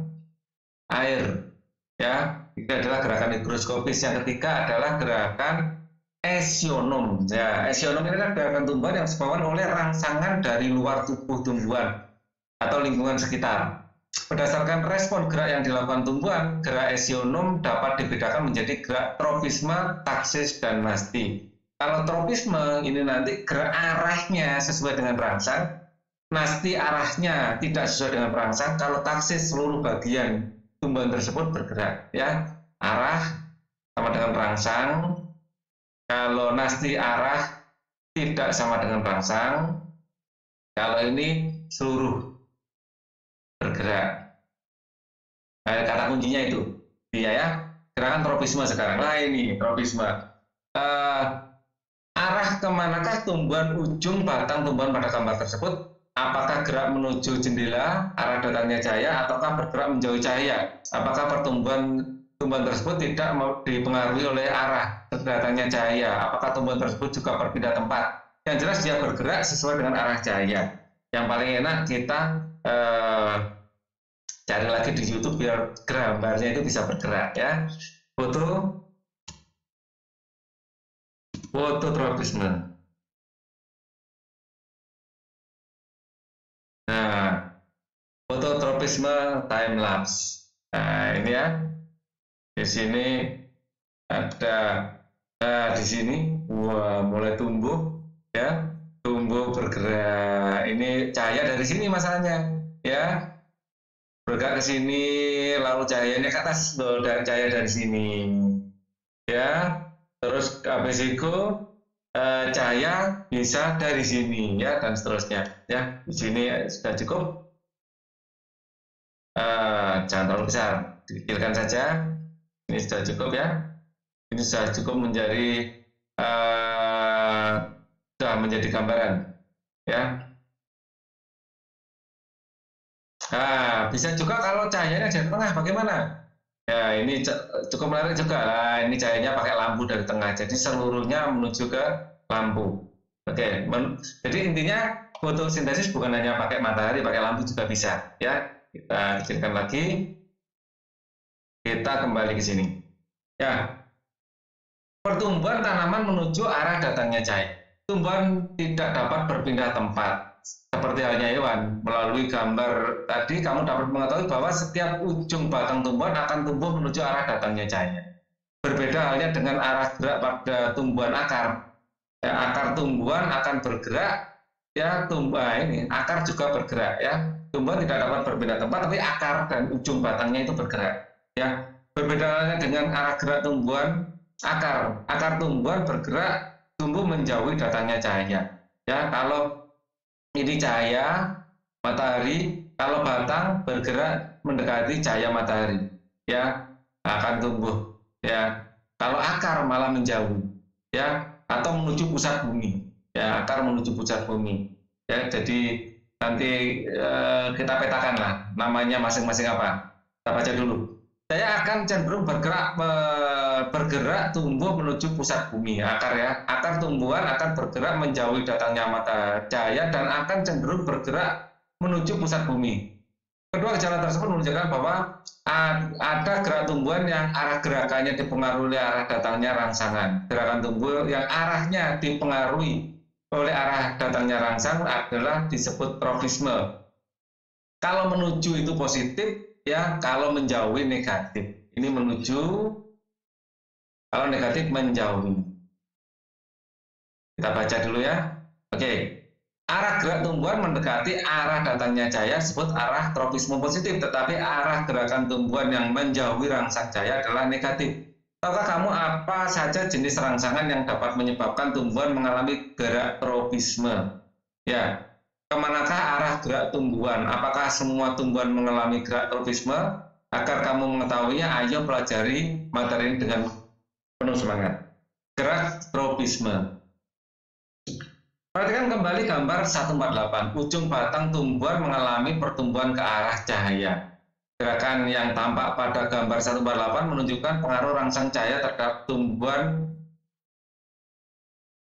Speaker 1: air ya. Ini adalah gerakan higroskopis. Yang ketiga adalah gerakan esionum. Ya, esionum ini kan gerakan tumbuhan yang disebabkan oleh rangsangan dari luar tubuh tumbuhan atau lingkungan sekitar. Berdasarkan respon gerak yang dilakukan tumbuhan, gerak esionum dapat dibedakan menjadi gerak tropisme, taksis, dan nasti. Kalau tropisme ini nanti gerak arahnya sesuai dengan rangsang, nasti arahnya tidak sesuai dengan rangsang, kalau taksis seluruh bagian tumbuhan tersebut bergerak. Ya, arah sama dengan rangsang, kalau nasti arah tidak sama dengan rangsang, kalau ini seluruh bergerak. Nah, kata kuncinya itu dia ya, gerakan tropisme sekarang. Nah ini tropisme, arah kemanakah tumbuhan ujung batang tumbuhan pada gambar tersebut? Apakah gerak menuju jendela, arah datangnya cahaya, ataukah bergerak menjauhi cahaya? Apakah pertumbuhan tumbuhan tersebut tidak dipengaruhi oleh arah datangnya cahaya? Apakah tumbuhan tersebut juga berpindah tempat? Yang jelas dia bergerak sesuai dengan arah cahaya. Yang paling enak kita cari lagi di YouTube biar gambarnya itu bisa bergerak ya. Fototropisme. Nah, fototropisme time lapse. Nah, ini ya. Di sini ada di sini mulai tumbuh ya, tumbuh bergerak. Ini cahaya dari sini masalahnya ya. Bergerak ke sini, lalu cahayanya ke atas dan cahaya dari sini ya. Terus habis itu cahaya bisa dari sini ya, dan seterusnya ya. Di sini sudah cukup, jangan terlalu besar, dikecilkan saja. Ini sudah cukup ya. Ini sudah cukup menjadi sudah menjadi gambaran ya. Nah, bisa juga kalau cahayanya di tengah bagaimana? Ya, ini cukup menarik juga. Nah, ini cahayanya pakai lampu dari tengah, jadi seluruhnya menuju ke lampu. Oke, jadi intinya fotosintesis bukan hanya pakai matahari, pakai lampu juga bisa. Ya, kita kecilkan lagi. Kita kembali ke sini. Ya, pertumbuhan tanaman menuju arah datangnya cahaya. Tumbuhan tidak dapat berpindah tempat. Seperti halnya hewan, melalui gambar tadi kamu dapat mengetahui bahwa setiap ujung batang tumbuhan akan tumbuh menuju arah datangnya cahaya. Berbeda halnya dengan arah gerak pada tumbuhan akar. Ya, akar tumbuhan akan bergerak, ya ini akar juga bergerak, ya. Tumbuhan tidak dapat berpindah tempat, tapi akar dan ujung batangnya itu bergerak, ya. Berbedanya dengan arah gerak tumbuhan, akar tumbuhan bergerak, tumbuh menjauhi datangnya cahaya. Ya, kalau ini cahaya matahari, kalau batang bergerak mendekati cahaya matahari, ya akan tumbuh. Ya, kalau akar malah menjauh, ya, atau menuju pusat bumi, ya akar menuju pusat bumi, ya. Jadi nanti kita petakan lah namanya masing-masing apa. Kita baca dulu. Saya akan cenderung bergerak tumbuh menuju pusat bumi, akar, ya. Akar tumbuhan akan bergerak menjauhi datangnya mata cahaya dan akan cenderung bergerak menuju pusat bumi. Kedua gejala tersebut menunjukkan bahwa ada gerak tumbuhan yang arah gerakannya dipengaruhi oleh arah datangnya rangsangan. Gerakan tumbuh yang arahnya dipengaruhi oleh arah datangnya rangsang adalah disebut trofisme. Kalau menuju itu positif, ya. Kalau menjauhi negatif. Ini menuju, kalau negatif menjauhi. Kita baca dulu, ya. Oke. Arah gerak tumbuhan mendekati arah datangnya cahaya disebut arah tropisme positif, tetapi arah gerakan tumbuhan yang menjauhi rangsang cahaya adalah negatif. Tahukah kamu apa saja jenis rangsangan yang dapat menyebabkan tumbuhan mengalami gerak tropisme? Ya, kemanakah arah gerak tumbuhan? Apakah semua tumbuhan mengalami gerak tropisme? Agar kamu mengetahuinya, ayo pelajari materi ini dengan penuh semangat. Gerak tropisme. Perhatikan kembali gambar 148. Ujung batang tumbuhan mengalami pertumbuhan ke arah cahaya. Gerakan yang tampak pada gambar 148 menunjukkan pengaruh rangsang cahaya terhadap tumbuhan.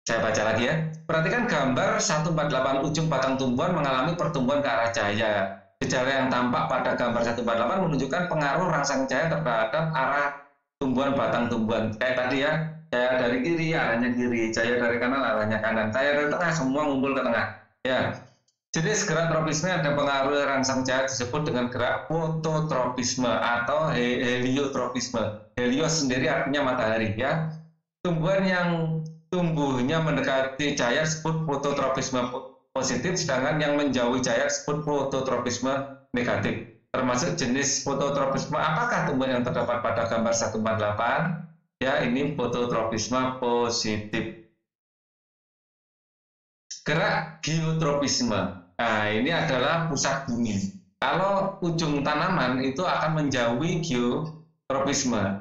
Speaker 1: Saya baca lagi, ya. Perhatikan gambar 148. Ujung batang tumbuhan mengalami pertumbuhan ke arah cahaya. Gejala yang tampak pada gambar 148 menunjukkan pengaruh rangsang cahaya terhadap arah tumbuhan batang tumbuhan. Kayak tadi, ya. Cahaya dari kiri arahnya kiri, cahaya dari kanan arahnya kanan, cahaya dari tengah semua ngumpul ke tengah. Ya, jenis gerak tropisme ada pengaruh rangsang cahaya disebut dengan gerak fototropisme atau heliotropisme. Helios sendiri artinya matahari, ya. Tumbuhan yang tumbuhnya mendekati cahaya disebut fototropisme positif, sedangkan yang menjauhi cahaya disebut fototropisme negatif. Termasuk jenis fototropisme apakah tumbuhan yang terdapat pada gambar 148? Ya, ini fototropisme positif. Gerak geotropisme. Nah, ini adalah pusat bumi. Kalau ujung tanaman itu akan menjauhi geotropisme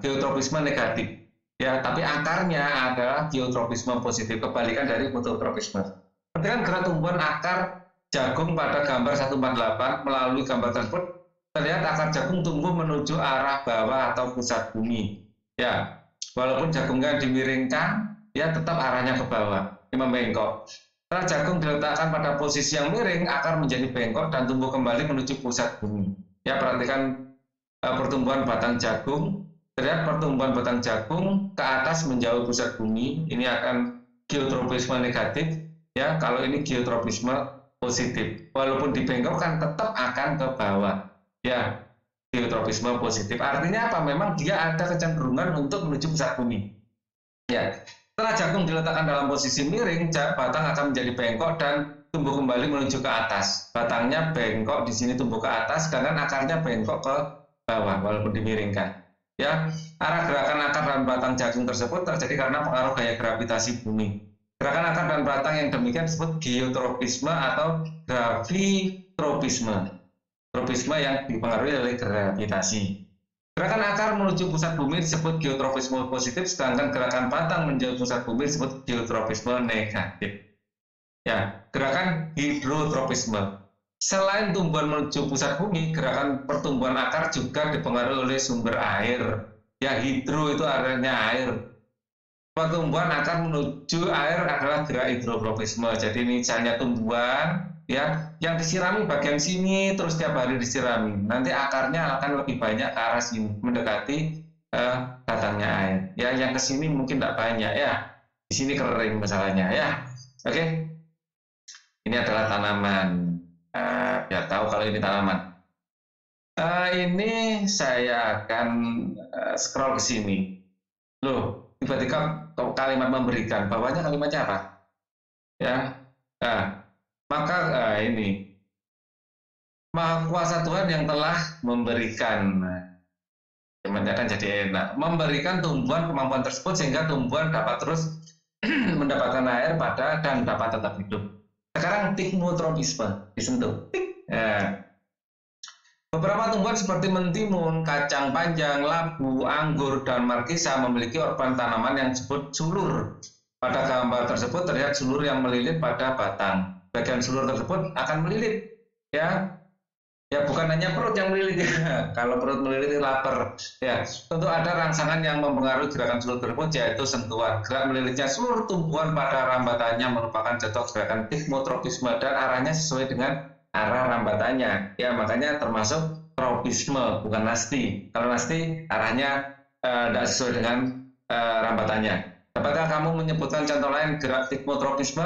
Speaker 1: negatif. Ya, tapi akarnya adalah geotropisme positif, kebalikan dari fototropisme. Perhatikan gerak tumbuhan akar jagung pada gambar 148. Melalui gambar tersebut terlihat akar jagung tumbuh menuju arah bawah atau pusat bumi. Ya, walaupun jagungnya dimiringkan, ya tetap arahnya ke bawah, ini membengkok. Setelah jagung diletakkan pada posisi yang miring, akar menjadi bengkok dan tumbuh kembali menuju pusat bumi. Ya, perhatikan pertumbuhan batang jagung. Terlihat pertumbuhan batang jagung ke atas menjauh pusat bumi. Ini akan geotropisme negatif. Ya, kalau ini geotropisme positif. Walaupun dibengkokkan, tetap akan ke bawah. Ya, geotropisme positif. Artinya apa? Memang dia ada kecenderungan untuk menuju pusat bumi. Ya, setelah jagung diletakkan dalam posisi miring, batang akan menjadi bengkok dan tumbuh kembali menuju ke atas. Batangnya bengkok di sini tumbuh ke atas, sedangkan akarnya bengkok ke bawah walaupun dimiringkan. Ya, arah gerakan akar dan batang jagung tersebut terjadi karena pengaruh gaya gravitasi bumi. Gerakan akar dan batang yang demikian disebut geotropisme atau gravitropisme. Tropisme yang dipengaruhi oleh gravitasi. Gerakan akar menuju pusat bumi disebut geotropisme positif, sedangkan gerakan batang menjauh pusat bumi disebut geotropisme negatif. Ya, gerakan hidrotropisme. Selain tumbuhan menuju pusat bumi, gerakan pertumbuhan akar juga dipengaruhi oleh sumber air. Ya, hidro itu artinya air. Pertumbuhan akar menuju air adalah gerak hidrotropisme. Jadi misalnya tumbuhan, ya, yang disirami bagian sini terus tiap hari disirami, nanti akarnya akan lebih banyak ke arah sini mendekati datangnya air. Ya, yang ke sini mungkin tidak banyak, ya. Di sini kering masalahnya, ya. Oke. Ini adalah tanaman. Biar tahu kalau ini tanaman. Ini saya akan scroll ke sini. Loh, tiba-tiba kalimat memberikan, bawahnya kalimatnya apa? Ya, nah, maka ini Maha Kuasa Tuhan yang telah memberikan, kalimatnya kan jadi enak, memberikan tumbuhan kemampuan tersebut sehingga tumbuhan dapat terus mendapatkan air pada dan dapat tetap hidup. Sekarang tiknotropisme disentuh. Ya. Beberapa tumbuhan seperti mentimun, kacang panjang, labu, anggur, dan markisa memiliki organ tanaman yang disebut sulur. Pada gambar tersebut terlihat sulur yang melilit pada batang. Bagian sulur tersebut akan melilit, ya. Ya bukan hanya perut yang melilit ya. Kalau perut melilit lapar, ya. Tentu ada rangsangan yang mempengaruhi gerakan sulur tersebut, yaitu sentuhan. Gerak melilitnya seluruh tumbuhan pada rambatannya merupakan contoh gerakan tiknotropisme dan arahnya sesuai dengan arah rambatannya. Ya makanya termasuk tropisme, bukan nasti. Kalau nasti arahnya tidak sesuai dengan rambatannya. Dapatkah kamu menyebutkan contoh lain gerak tiknotropisme?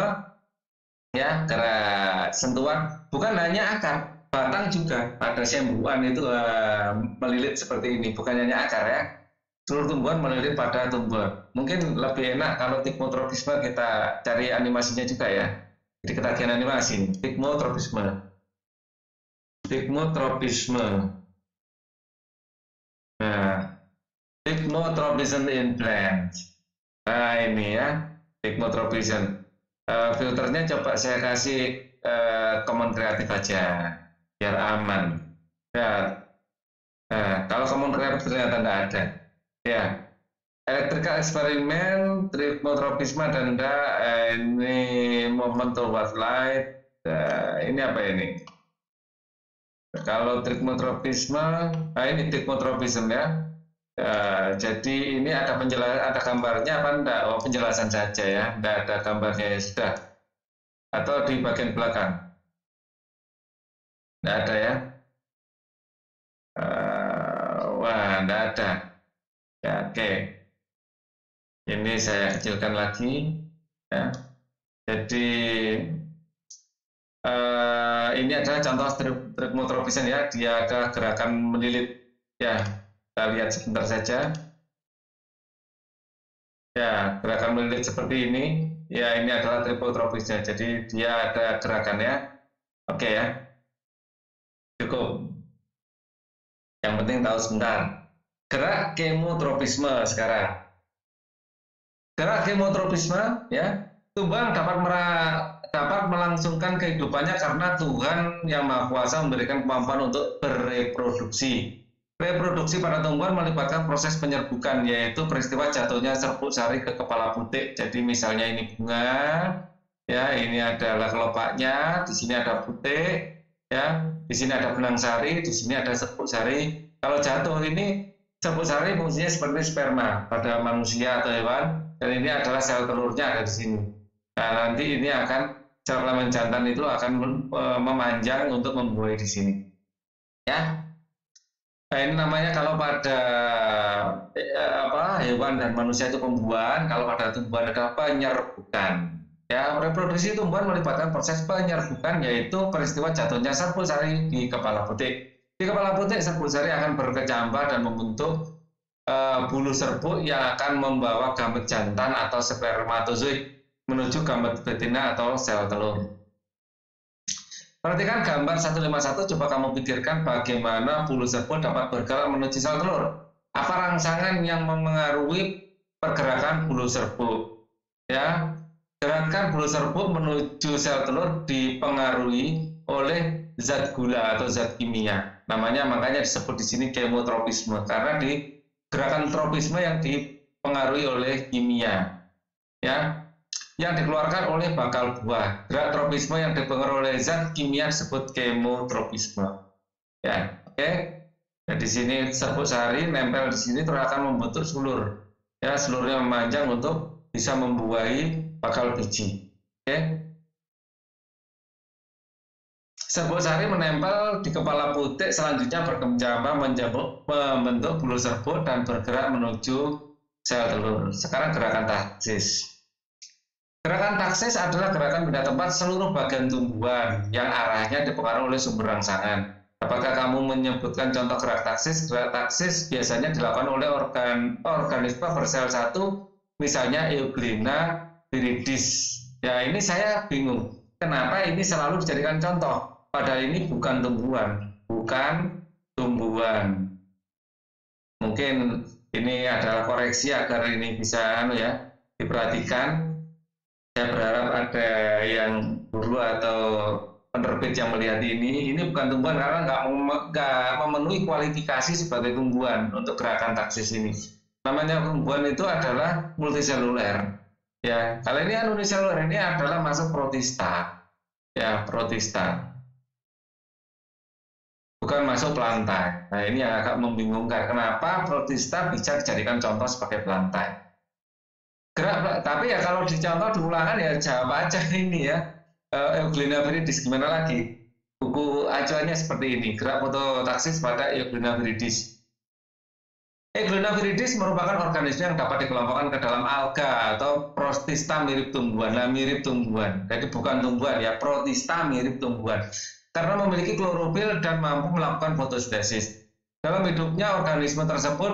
Speaker 1: Ya, gerak sentuhan bukan hanya akar, batang juga ada sembuhan itu melilit seperti ini, bukan hanya akar ya. Seluruh tumbuhan melilit pada tumbuhan. Mungkin lebih enak kalau tiknotropisme kita cari animasinya juga ya. Jadi ketagihan animasi, tiknotropisme. Tiknotropisme. Nah, tiknotropism in plants. Nah ini ya, tiknotropism. Filternya coba saya kasih common kreatif aja biar aman ya. Kalau common kreatif ternyata tidak ada ya. Electrical eksperimen, tiknotropisme dan ini moment toward light. Ini apa ini? Kalau tiknotropisme, ini tiknotropism ya. Jadi ini ada penjelasan, ada gambarnya apa enggak? Oh penjelasan saja ya, enggak ada gambarnya ya sudah. Atau di bagian belakang? Enggak ada ya? Wah enggak ada. Ya oke. Ini saya kecilkan lagi. Ya. Jadi ini adalah contoh tiknotropism ya. Dia ada gerakan melilit ya. Kita lihat sebentar saja. Ya, gerakan melilit seperti ini. Ya, ini adalah tiknotropisme. Jadi dia ada gerakannya. Oke ya. Cukup. Yang penting tahu sebentar. Gerak kemotropisme sekarang. Gerak kemotropisme ya. Tumbuhan dapat melangsungkan kehidupannya karena Tuhan Yang Maha Kuasa memberikan kemampuan untuk bereproduksi. Reproduksi pada tumbuhan melibatkan proses penyerbukan, yaitu peristiwa jatuhnya serbuk sari ke kepala butik. Jadi misalnya ini bunga, ya ini adalah kelopaknya, di sini ada butik, ya di sini ada benang sari, di sini ada serbuk sari. Kalau jatuh ini serbuk sari fungsinya seperti sperma pada manusia atau hewan, dan ini adalah sel telurnya ada di sini. Nah nanti ini akan sel kelamin jantan itu akan memanjang untuk membuahi di sini, ya. Nah, ini namanya kalau pada hewan dan manusia itu pembuahan, kalau pada tumbuhan adalah penyerbukan. Ya, reproduksi tumbuhan melibatkan proses penyerbukan, yaitu peristiwa jatuhnya serbuk sari di kepala butik. Di kepala butik, serbuk sari akan berkecambah dan membentuk bulu serbuk yang akan membawa gamet jantan atau spermatozoid menuju gamet betina atau sel telur. Perhatikan gambar 151, coba kamu pikirkan bagaimana bulu serbuk dapat bergerak menuju sel telur. Apa rangsangan yang memengaruhi pergerakan bulu serbuk? Ya, gerakan bulu serbuk menuju sel telur dipengaruhi oleh zat gula atau zat kimia. Makanya disebut di sini kemotropisme karena di gerakan tropisme yang dipengaruhi oleh kimia. Ya. Yang dikeluarkan oleh bakal buah. Gerak tropisme yang dipengaruhi oleh zat kimia disebut kemotropisme. Ya, oke. Nah, di sini serbuk sari nempel di sini terus akan membentuk sulur. Ya, sulurnya memanjang untuk bisa membuahi bakal biji. Oke. Serbuk sari menempel di kepala butik, selanjutnya berkembang membentuk bulu serbuk dan bergerak menuju sel telur. Sekarang gerakan taksis. Gerakan taksis adalah gerakan pindah tempat seluruh bagian tumbuhan yang arahnya dipengaruhi oleh sumber rangsangan. Apakah kamu menyebutkan contoh gerak taksis? Gerak taksis biasanya dilakukan oleh organisme bersel satu misalnya Euglena viridis. Ya ini saya bingung, kenapa ini selalu dijadikan contoh, padahal ini bukan tumbuhan. Mungkin ini adalah koreksi agar ini bisa diperhatikan. Saya berharap ada yang guru atau penerbit yang melihat ini bukan tumbuhan karena nggak memenuhi kualifikasi sebagai tumbuhan untuk gerakan taksis ini. Namanya tumbuhan itu adalah multiseluler. Ya, kalau ini uniseluler ini adalah masuk protista. Ya, protista. Bukan masuk plantae. Nah, ini yang agak membingungkan. Kenapa protista bisa dijadikan contoh sebagai plantae? Tapi ya kalau dicontoh diulangan ya jawab aja ini ya. Euglena viridis gimana lagi? Buku acuannya seperti ini. Gerak fototaksis pada Euglena viridis. Euglena viridis merupakan organisme yang dapat dikelompokkan ke dalam alga atau protista mirip tumbuhan. Nah, mirip tumbuhan. Jadi bukan tumbuhan ya, protista mirip tumbuhan. Karena memiliki klorofil dan mampu melakukan fotosintesis. Dalam hidupnya, organisme tersebut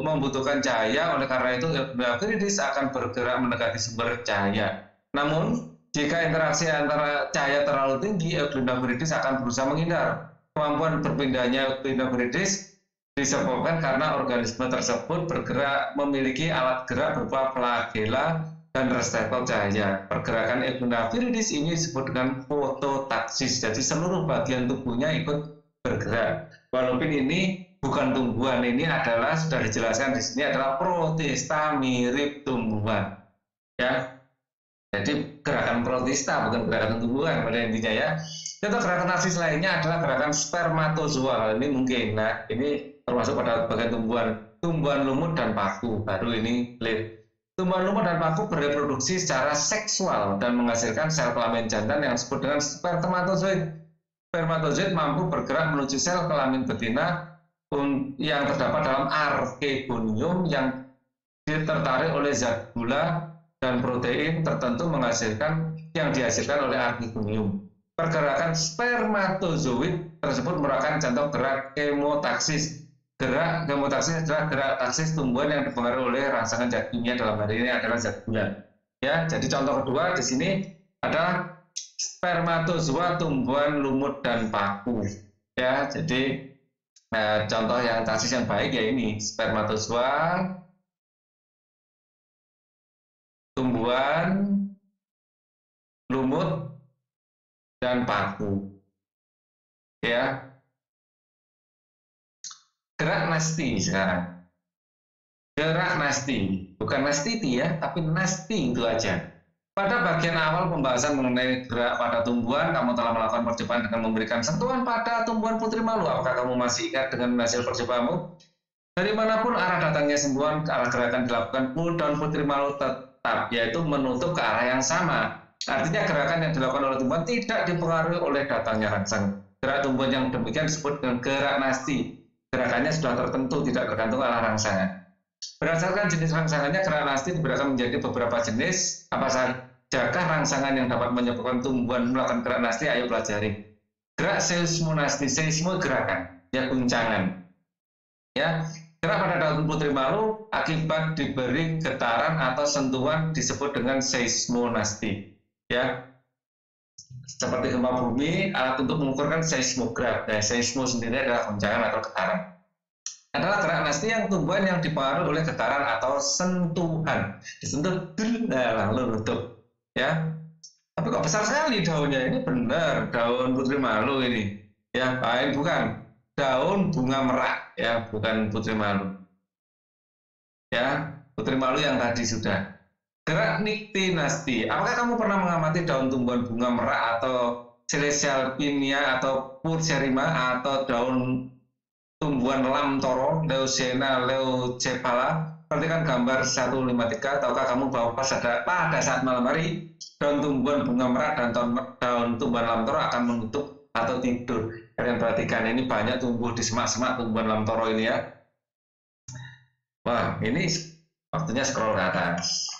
Speaker 1: membutuhkan cahaya, oleh karena itu Euglena viridis akan bergerak mendekati sumber cahaya. Namun, jika interaksi antara cahaya terlalu tinggi, Euglena viridis akan berusaha menghindar. Kemampuan berpindahnya Euglena viridis disebabkan karena organisme tersebut memiliki alat gerak berupa flagela dan reseptor cahaya. Pergerakan Euglena viridis ini disebut dengan fototaksis. Jadi seluruh bagian tubuhnya ikut bergerak. Walaupun ini bukan tumbuhan, ini adalah sudah dijelaskan di sini adalah protista mirip tumbuhan. Ya. Jadi gerakan protista bukan gerakan tumbuhan pada intinya ya. Contoh gerakan taksis lainnya adalah gerakan spermatozoa. Ini mungkin, nah ini termasuk pada bagian tumbuhan lumut dan paku. Baru ini tumbuhan lumut dan paku bereproduksi secara seksual dan menghasilkan sel kelamin jantan yang disebut dengan spermatozoid. Spermatozoid mampu bergerak menuju sel kelamin betina yang terdapat dalam archegonium yang tertarik oleh zat gula dan protein tertentu yang dihasilkan oleh archegonium. Pergerakan spermatozoid tersebut merupakan contoh gerak kemotaksis. Gerak kemotaksis adalah gerak taksis tumbuhan yang dipengaruhi oleh rangsangan zat kimia, dalam hal ini adalah zat gula. Ya, jadi contoh kedua di sini adalah spermatozoa tumbuhan lumut dan paku. Ya, jadi contoh yang taksis yang baik ya ini spermatozoa tumbuhan lumut dan paku. Ya. Gerak nasti sekarang. Gerak nasti, bukan nastiti ya, tapi nasti itu aja. Pada bagian awal pembahasan mengenai gerak pada tumbuhan, kamu telah melakukan percobaan dengan memberikan sentuhan pada tumbuhan putri malu. Apakah kamu masih ingat dengan hasil percobaanmu? Dari manapun arah datangnya sentuhan, arah gerakan dilakukan daun putri malu tetap, yaitu menutup ke arah yang sama. Artinya gerakan yang dilakukan oleh tumbuhan tidak dipengaruhi oleh datangnya rangsang. Gerak tumbuhan yang demikian disebut dengan gerak nasti. Gerakannya sudah tertentu, tidak tergantung arah rangsangan. Berdasarkan jenis rangsangannya, gerak nasti dibedakan menjadi beberapa jenis. Apa sajakah rangsangan yang dapat menyebabkan tumbuhan melakukan gerak nasti? Ayo pelajari. Gerak seismonasti, seismo gerakan, ya guncangan. Ya, gerak pada daun putri malu akibat diberi getaran atau sentuhan disebut dengan seismonasti. Ya, seperti gempa bumi, alat untuk mengukurkan seismograf. Nah, seismo sendiri adalah guncangan atau getaran. Adalah gerak nasti yang tumbuhan yang dipengaruhi oleh getaran atau sentuhan. Disentuh, lalu nutup. Ya, tapi kok besar sekali daunnya? Ini benar daun putri malu ini. Ya, bukan daun bunga merak. Ya, bukan putri malu. Ya, putri malu yang tadi sudah. Gerak niktinasti. Apakah kamu pernah mengamati daun tumbuhan bunga merak atau Celestialpinia atau Purcherima atau daun tumbuhan lamtoro, Leucena leucephala? Perhatikan gambar 153. Tahukah kamu bahwa pada saat malam hari daun tumbuhan bunga merak dan daun tumbuhan lamtoro akan menutup atau tidur? Kalian perhatikan ini banyak tumbuh di semak-semak tumbuhan lamtoro ini ya. Wah, ini waktunya scroll ke atas.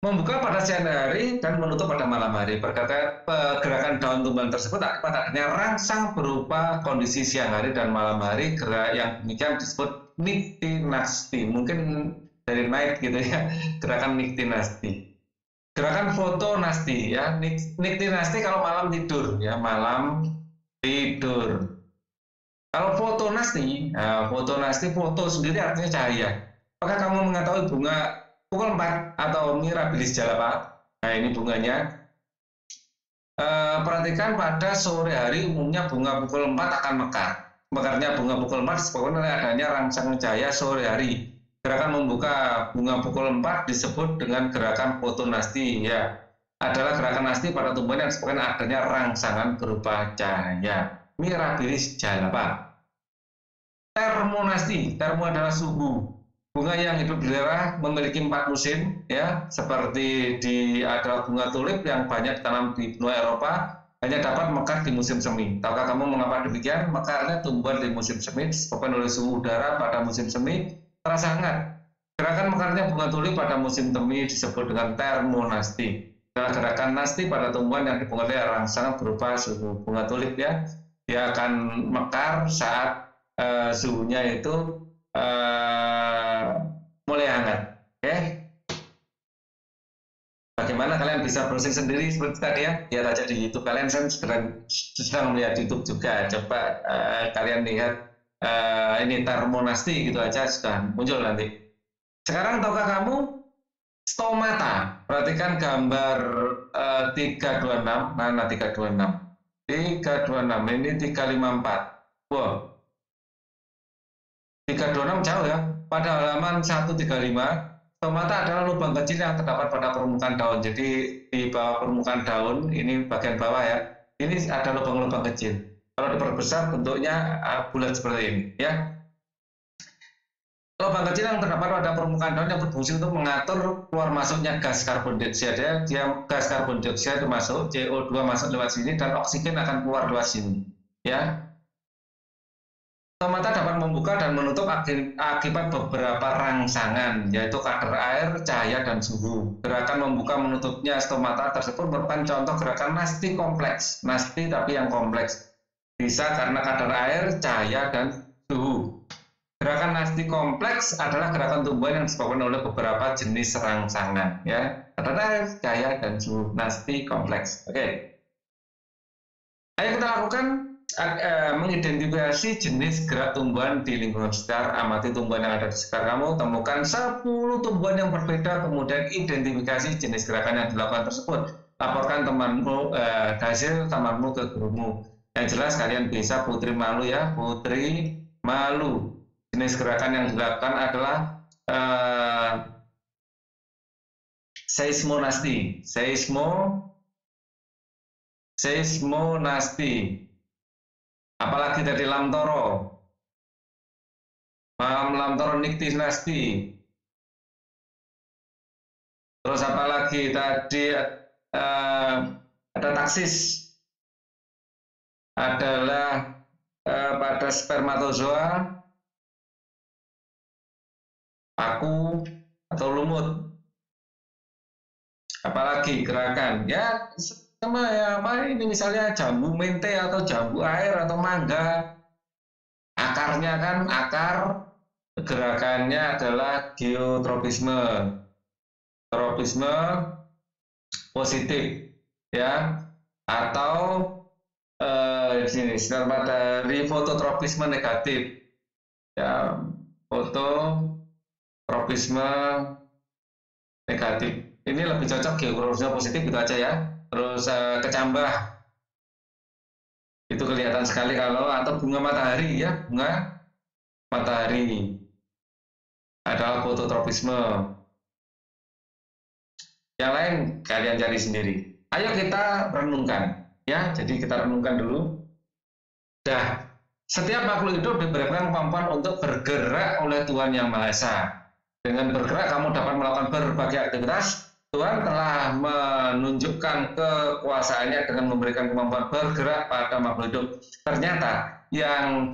Speaker 1: Membuka pada siang hari dan menutup pada malam hari. Berkata pergerakan daun tumbuhan tersebut akibat adanya rangsang berupa kondisi siang hari dan malam hari. Gerak yang demikian disebut Niktinasti, mungkin dari night gitu ya, gerakan Niktinasti. Gerakan fotonasti ya, Niktinasti kalau malam tidur ya, malam tidur. Kalau fotonasti, nah, fotonasti foto sendiri artinya cahaya. Apakah kamu mengetahui bunga pukul 4 atau Mirabilis jalapa? Nah ini bunganya. Perhatikan pada sore hari umumnya bunga pukul 4 akan mekar. Mekarnya bunga pukul 4 disebabkan oleh adanya rangsang cahaya sore hari. Gerakan membuka bunga pukul 4 disebut dengan gerakan fotonasti ya. Adalah gerakan nasti pada tumbuhan yang disebabkan adanya rangsangan berupa cahaya. Mirabilis jalapa. Termonasti, termo adalah suhu. Bunga yang hidup di daerah memiliki 4 musim ya, seperti ada bunga tulip yang banyak ditanam di benua Eropa hanya dapat mekar di musim semi. Tahukah kamu mengapa demikian? Mekarnya tumbuhan di musim semi disebabkan oleh suhu udara pada musim semi terasa hangat. Gerakan mekarnya bunga tulip pada musim semi disebut dengan termonasti. Gerakan nasti pada tumbuhan yang dipengaruhi rangsangan berupa suhu. Bunga tulip ya, dia akan mekar saat suhunya itu mulai hangat. Oke. Bagaimana kalian bisa browsing sendiri seperti tadi ya? Lihat aja di YouTube. Kalian sedang melihat YouTube juga. Coba kalian lihat ini termonasti gitu aja sudah muncul nanti. Sekarang tahukah kamu stomata? Perhatikan gambar 326, mana 326? 326 ini 354. Wow. 326 jauh ya. Pada halaman 135, stomata adalah lubang kecil yang terdapat pada permukaan daun. Jadi di bawah permukaan daun, ini bagian bawah ya. Ini ada lubang-lubang kecil. Kalau diperbesar bentuknya bulat seperti ini ya. Lubang kecil yang terdapat pada permukaan daun yang berfungsi untuk mengatur keluar masuknya gas karbon dioksida. Gas karbon dioksida itu masuk, CO2 masuk lewat sini dan oksigen akan keluar lewat sini. Ya. Stomata dapat membuka dan menutup akibat beberapa rangsangan, yaitu kadar air, cahaya, dan suhu. Gerakan membuka menutupnya stomata tersebut merupakan contoh gerakan nasti kompleks. Nasti tapi yang kompleks. Bisa karena kadar air, cahaya, dan suhu. Gerakan nasti kompleks adalah gerakan tumbuhan yang disebabkan oleh beberapa jenis rangsangan. Ya, kadar air, cahaya, dan suhu. Nasti kompleks. Oke. Ayo kita lakukan mengidentifikasi jenis gerak tumbuhan di lingkungan sekitar. Amati tumbuhan yang ada di sekitar kamu, temukan 10 tumbuhan yang berbeda, kemudian identifikasi jenis gerakan yang dilakukan tersebut. Laporkan temanmu hasil temanmu ke gurumu. Yang jelas kalian bisa putri malu ya, putri malu. Jenis gerakan yang dilakukan adalah seismonasti, seismonasti. Apalagi dari lamtoro, lamtoro niktinasti. Terus apalagi tadi ada taksis, adalah pada spermatozoa, paku atau lumut. Apalagi gerakan ya sama ya, ini misalnya jambu mente atau jambu air atau mangga. Akarnya kan gerakannya adalah geotropisme, tropisme positif ya, atau sini dari fototropisme negatif ya, fototropisme negatif. Ini lebih cocok geotropisme positif gitu aja ya. Terus kecambah itu kelihatan sekali kalau, atau bunga matahari ya, bunga matahari adalah fototropisme. Yang lain kalian cari sendiri. Ayo kita renungkan ya. Jadi kita renungkan dulu. Dah, setiap makhluk hidup diberikan kemampuan untuk bergerak oleh Tuhan Yang Maha Esa. Dengan bergerak kamu dapat melakukan berbagai aktivitas. Tuhan telah menunjukkan kekuasaannya dengan memberikan kemampuan bergerak pada makhluk hidup. Ternyata yang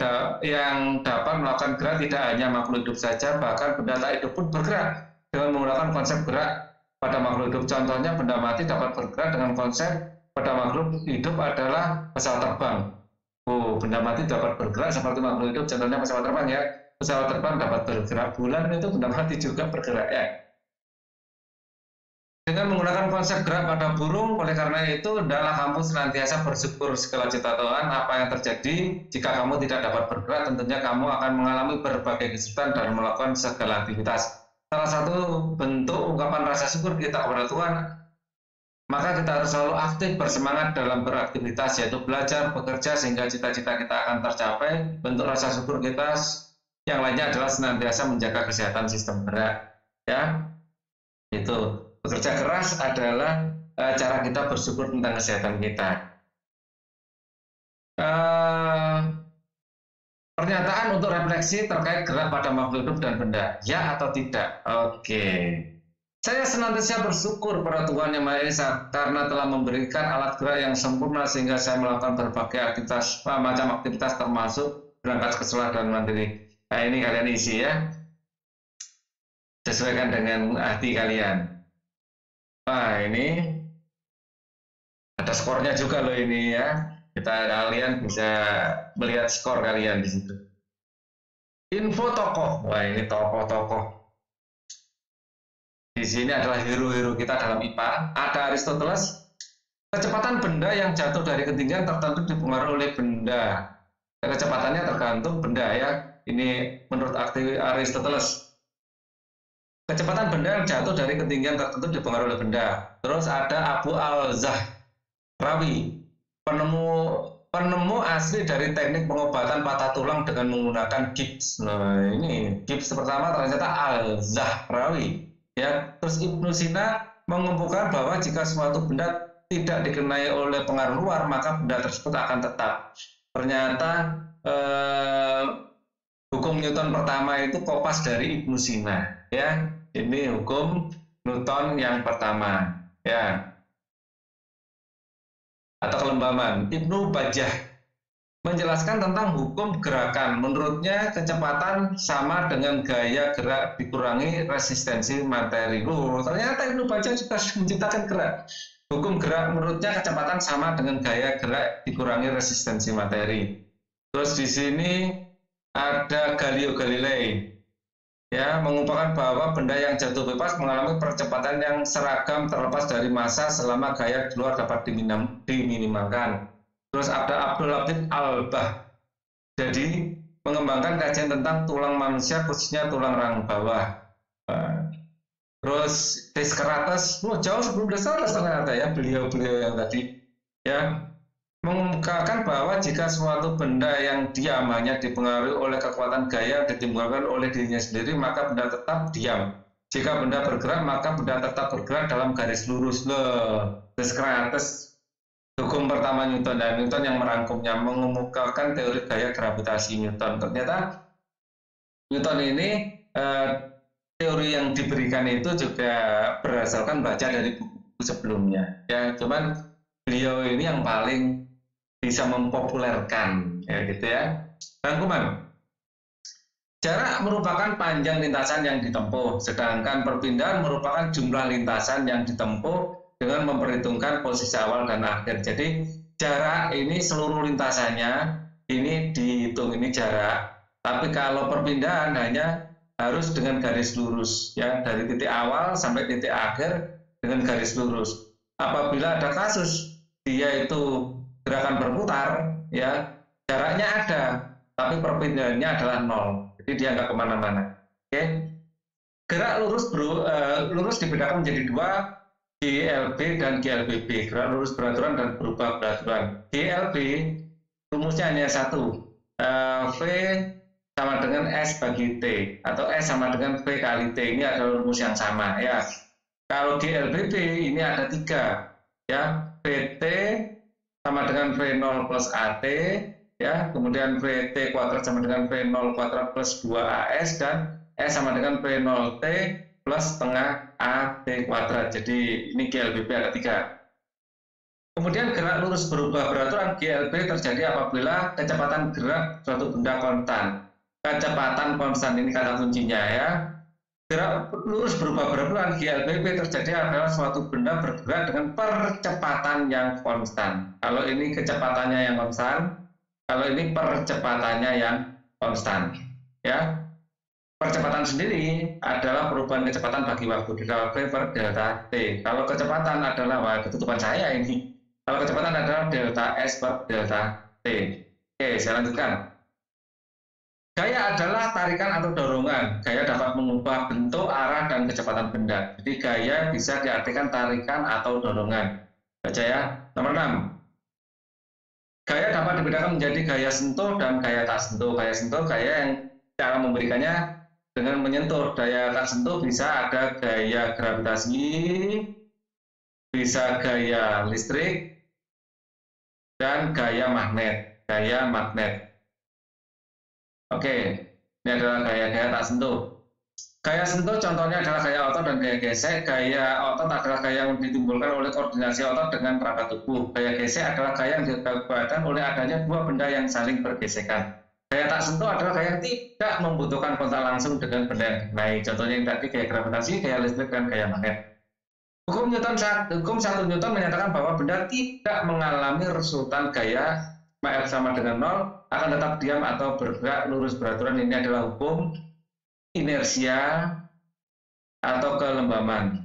Speaker 1: dapat melakukan gerak tidak hanya makhluk hidup saja, bahkan benda tak hidup pun bergerak dengan menggunakan konsep gerak pada makhluk hidup. Contohnya benda mati dapat bergerak dengan konsep pada makhluk hidup adalah pesawat terbang. Benda mati dapat bergerak seperti makhluk hidup, contohnya pesawat terbang ya. pesawat terbang dapat bergerak, bulan itu benda mati juga bergerak ya. Dengan menggunakan konsep gerak pada burung, oleh karena itu hendaklah kamu senantiasa bersyukur segala cipta Tuhan. Apa yang terjadi jika kamu tidak dapat bergerak, tentunya kamu akan mengalami berbagai kesulitan dan melakukan segala aktivitas. Salah satu bentuk ungkapan rasa syukur kita kepada Tuhan, maka kita harus selalu aktif bersemangat dalam beraktivitas, yaitu belajar, bekerja sehingga cita-cita kita akan tercapai. Bentuk rasa syukur kita yang lainnya adalah senantiasa menjaga kesehatan sistem gerak. Ya, itu. Bekerja keras adalah cara kita bersyukur tentang kesehatan kita. Pernyataan untuk refleksi terkait gerak pada makhluk hidup dan benda, ya atau tidak? Oke. Saya senantiasa bersyukur pada Tuhan Yang Maha Esa karena telah memberikan alat gerak yang sempurna sehingga saya melakukan berbagai aktivitas, macam aktivitas termasuk berangkat ke sekolah dan mandiri. Nah, ini kalian isi ya. Sesuaikan dengan hati kalian. Nah, ini ada skornya juga loh ini ya. Kalian bisa melihat skor kalian di situ. Info tokoh. Wah, ini tokoh-tokoh. Di sini adalah hero-hero kita dalam IPA. Ada Aristoteles. Kecepatan benda yang jatuh dari ketinggian tertentu dipengaruhi oleh benda. Kecepatannya tergantung benda ya. Ini menurut Aristoteles. Kecepatan benda yang jatuh dari ketinggian tertentu dipengaruhi oleh benda. Terus ada Abu al-Zahrawi, penemu asli dari teknik pengobatan patah tulang dengan menggunakan gips. Nah, ini gips pertama ternyata al-Zahrawi. Ya, terus Ibnu Sina mengumpulkan bahwa jika suatu benda tidak dikenai oleh pengaruh luar, maka benda tersebut akan tetap. Ternyata hukum Newton pertama itu kopas dari Ibnu Sina. Ya. Ini hukum Newton yang pertama, ya, atau kelembaman. Ibnu Bajjah menjelaskan tentang hukum gerakan. Menurutnya kecepatan sama dengan gaya gerak dikurangi resistensi materi. Ternyata Ibnu Bajjah juga menciptakan gerak. Hukum gerak menurutnya kecepatan sama dengan gaya gerak dikurangi resistensi materi. Terus di sini ada Galileo Galilei. Ya, mengumpulkan bahwa benda yang jatuh bebas mengalami percepatan yang seragam terlepas dari massa selama gaya di luar dapat diminimalkan. Terus ada Abdul Latif Al-Bah. Jadi, mengembangkan kajian tentang tulang manusia, khususnya tulang rahang bawah. Terus Descartes, jauh sebelum Descartes ternyata ya, beliau-beliau yang tadi. Ya, mengemukakan bahwa jika suatu benda yang diam hanya dipengaruhi oleh kekuatan gaya ditimbulkan oleh dirinya sendiri, maka benda tetap diam. Jika benda bergerak, maka benda tetap bergerak dalam garis lurus. Descartes, hukum pertama Newton, dan Newton yang merangkumnya, mengemukakan teori gaya gravitasi Newton. Ternyata Newton ini teori yang diberikan itu juga berdasarkan baca dari buku sebelumnya. Ya, cuman beliau ini yang paling bisa mempopulerkan, ya gitu ya. Rangkuman. Jarak merupakan panjang lintasan yang ditempuh, sedangkan perpindahan merupakan jumlah lintasan yang ditempuh dengan memperhitungkan posisi awal dan akhir. Jadi jarak ini seluruh lintasannya ini dihitung, ini jarak. Tapi kalau perpindahan hanya harus dengan garis lurus, ya, dari titik awal sampai titik akhir dengan garis lurus. Apabila ada kasus dia itu gerakan berputar, ya, jaraknya ada, tapi perpindahannya adalah 0. Jadi dia nggak kemana-mana. Oke. Gerak lurus dibedakan menjadi 2, GLB dan GLBB. Gerak lurus beraturan dan berubah beraturan. GLB rumusnya hanya 1. V sama dengan S bagi T, atau S sama dengan V kali T. Ini adalah rumus yang sama, ya. Kalau GLBB ini ada 3, ya. VT sama dengan V0 plus AT, ya, kemudian VT kuadrat sama dengan V0 kuadrat plus 2AS, dan S sama dengan V0T plus setengah AT kuadrat. Jadi ini GLBB ada 3. Kemudian gerak lurus berubah beraturan GLB terjadi apabila kecepatan gerak suatu benda konstan. Kecepatan konstan ini kata kuncinya, ya. Gerak lurus berubah beraturan GLBB terjadi adalah suatu benda bergerak dengan percepatan yang konstan. Kalau ini kecepatannya yang konstan, kalau ini percepatannya yang konstan, ya. percepatan sendiri adalah perubahan kecepatan bagi waktu dikali V per delta T. Kalau kecepatan adalah, ketutupan saya ini. Kalau kecepatan adalah delta S per delta T. Oke, saya lanjutkan. Gaya adalah tarikan atau dorongan. Gaya dapat mengubah bentuk, arah, dan kecepatan benda. Jadi gaya bisa diartikan tarikan atau dorongan. Baca ya. Nomor 6. Gaya dapat dibedakan menjadi gaya sentuh dan gaya tak sentuh. Gaya sentuh, gaya yang cara memberikannya dengan menyentuh. Gaya tak sentuh bisa ada gaya gravitasi, bisa gaya listrik, dan gaya magnet. Gaya magnet. Oke, ini adalah gaya-gaya tak sentuh. Gaya sentuh contohnya adalah gaya otot dan gaya gesek. Gaya otot adalah gaya yang ditimbulkan oleh koordinasi otot dengan perangkat tubuh. Gaya gesek adalah gaya yang diakibatkan oleh adanya dua benda yang saling bergesekan. Gaya tak sentuh adalah gaya yang tidak membutuhkan kontak langsung dengan benda yang lain. Contohnya yang tadi gaya gravitasi, gaya listrik, dan gaya magnet. Hukum 1 Newton menyatakan bahwa benda tidak mengalami resultan gaya F sama dengan 0, akan tetap diam atau bergerak lurus beraturan. Ini adalah hukum inersia atau kelembaman.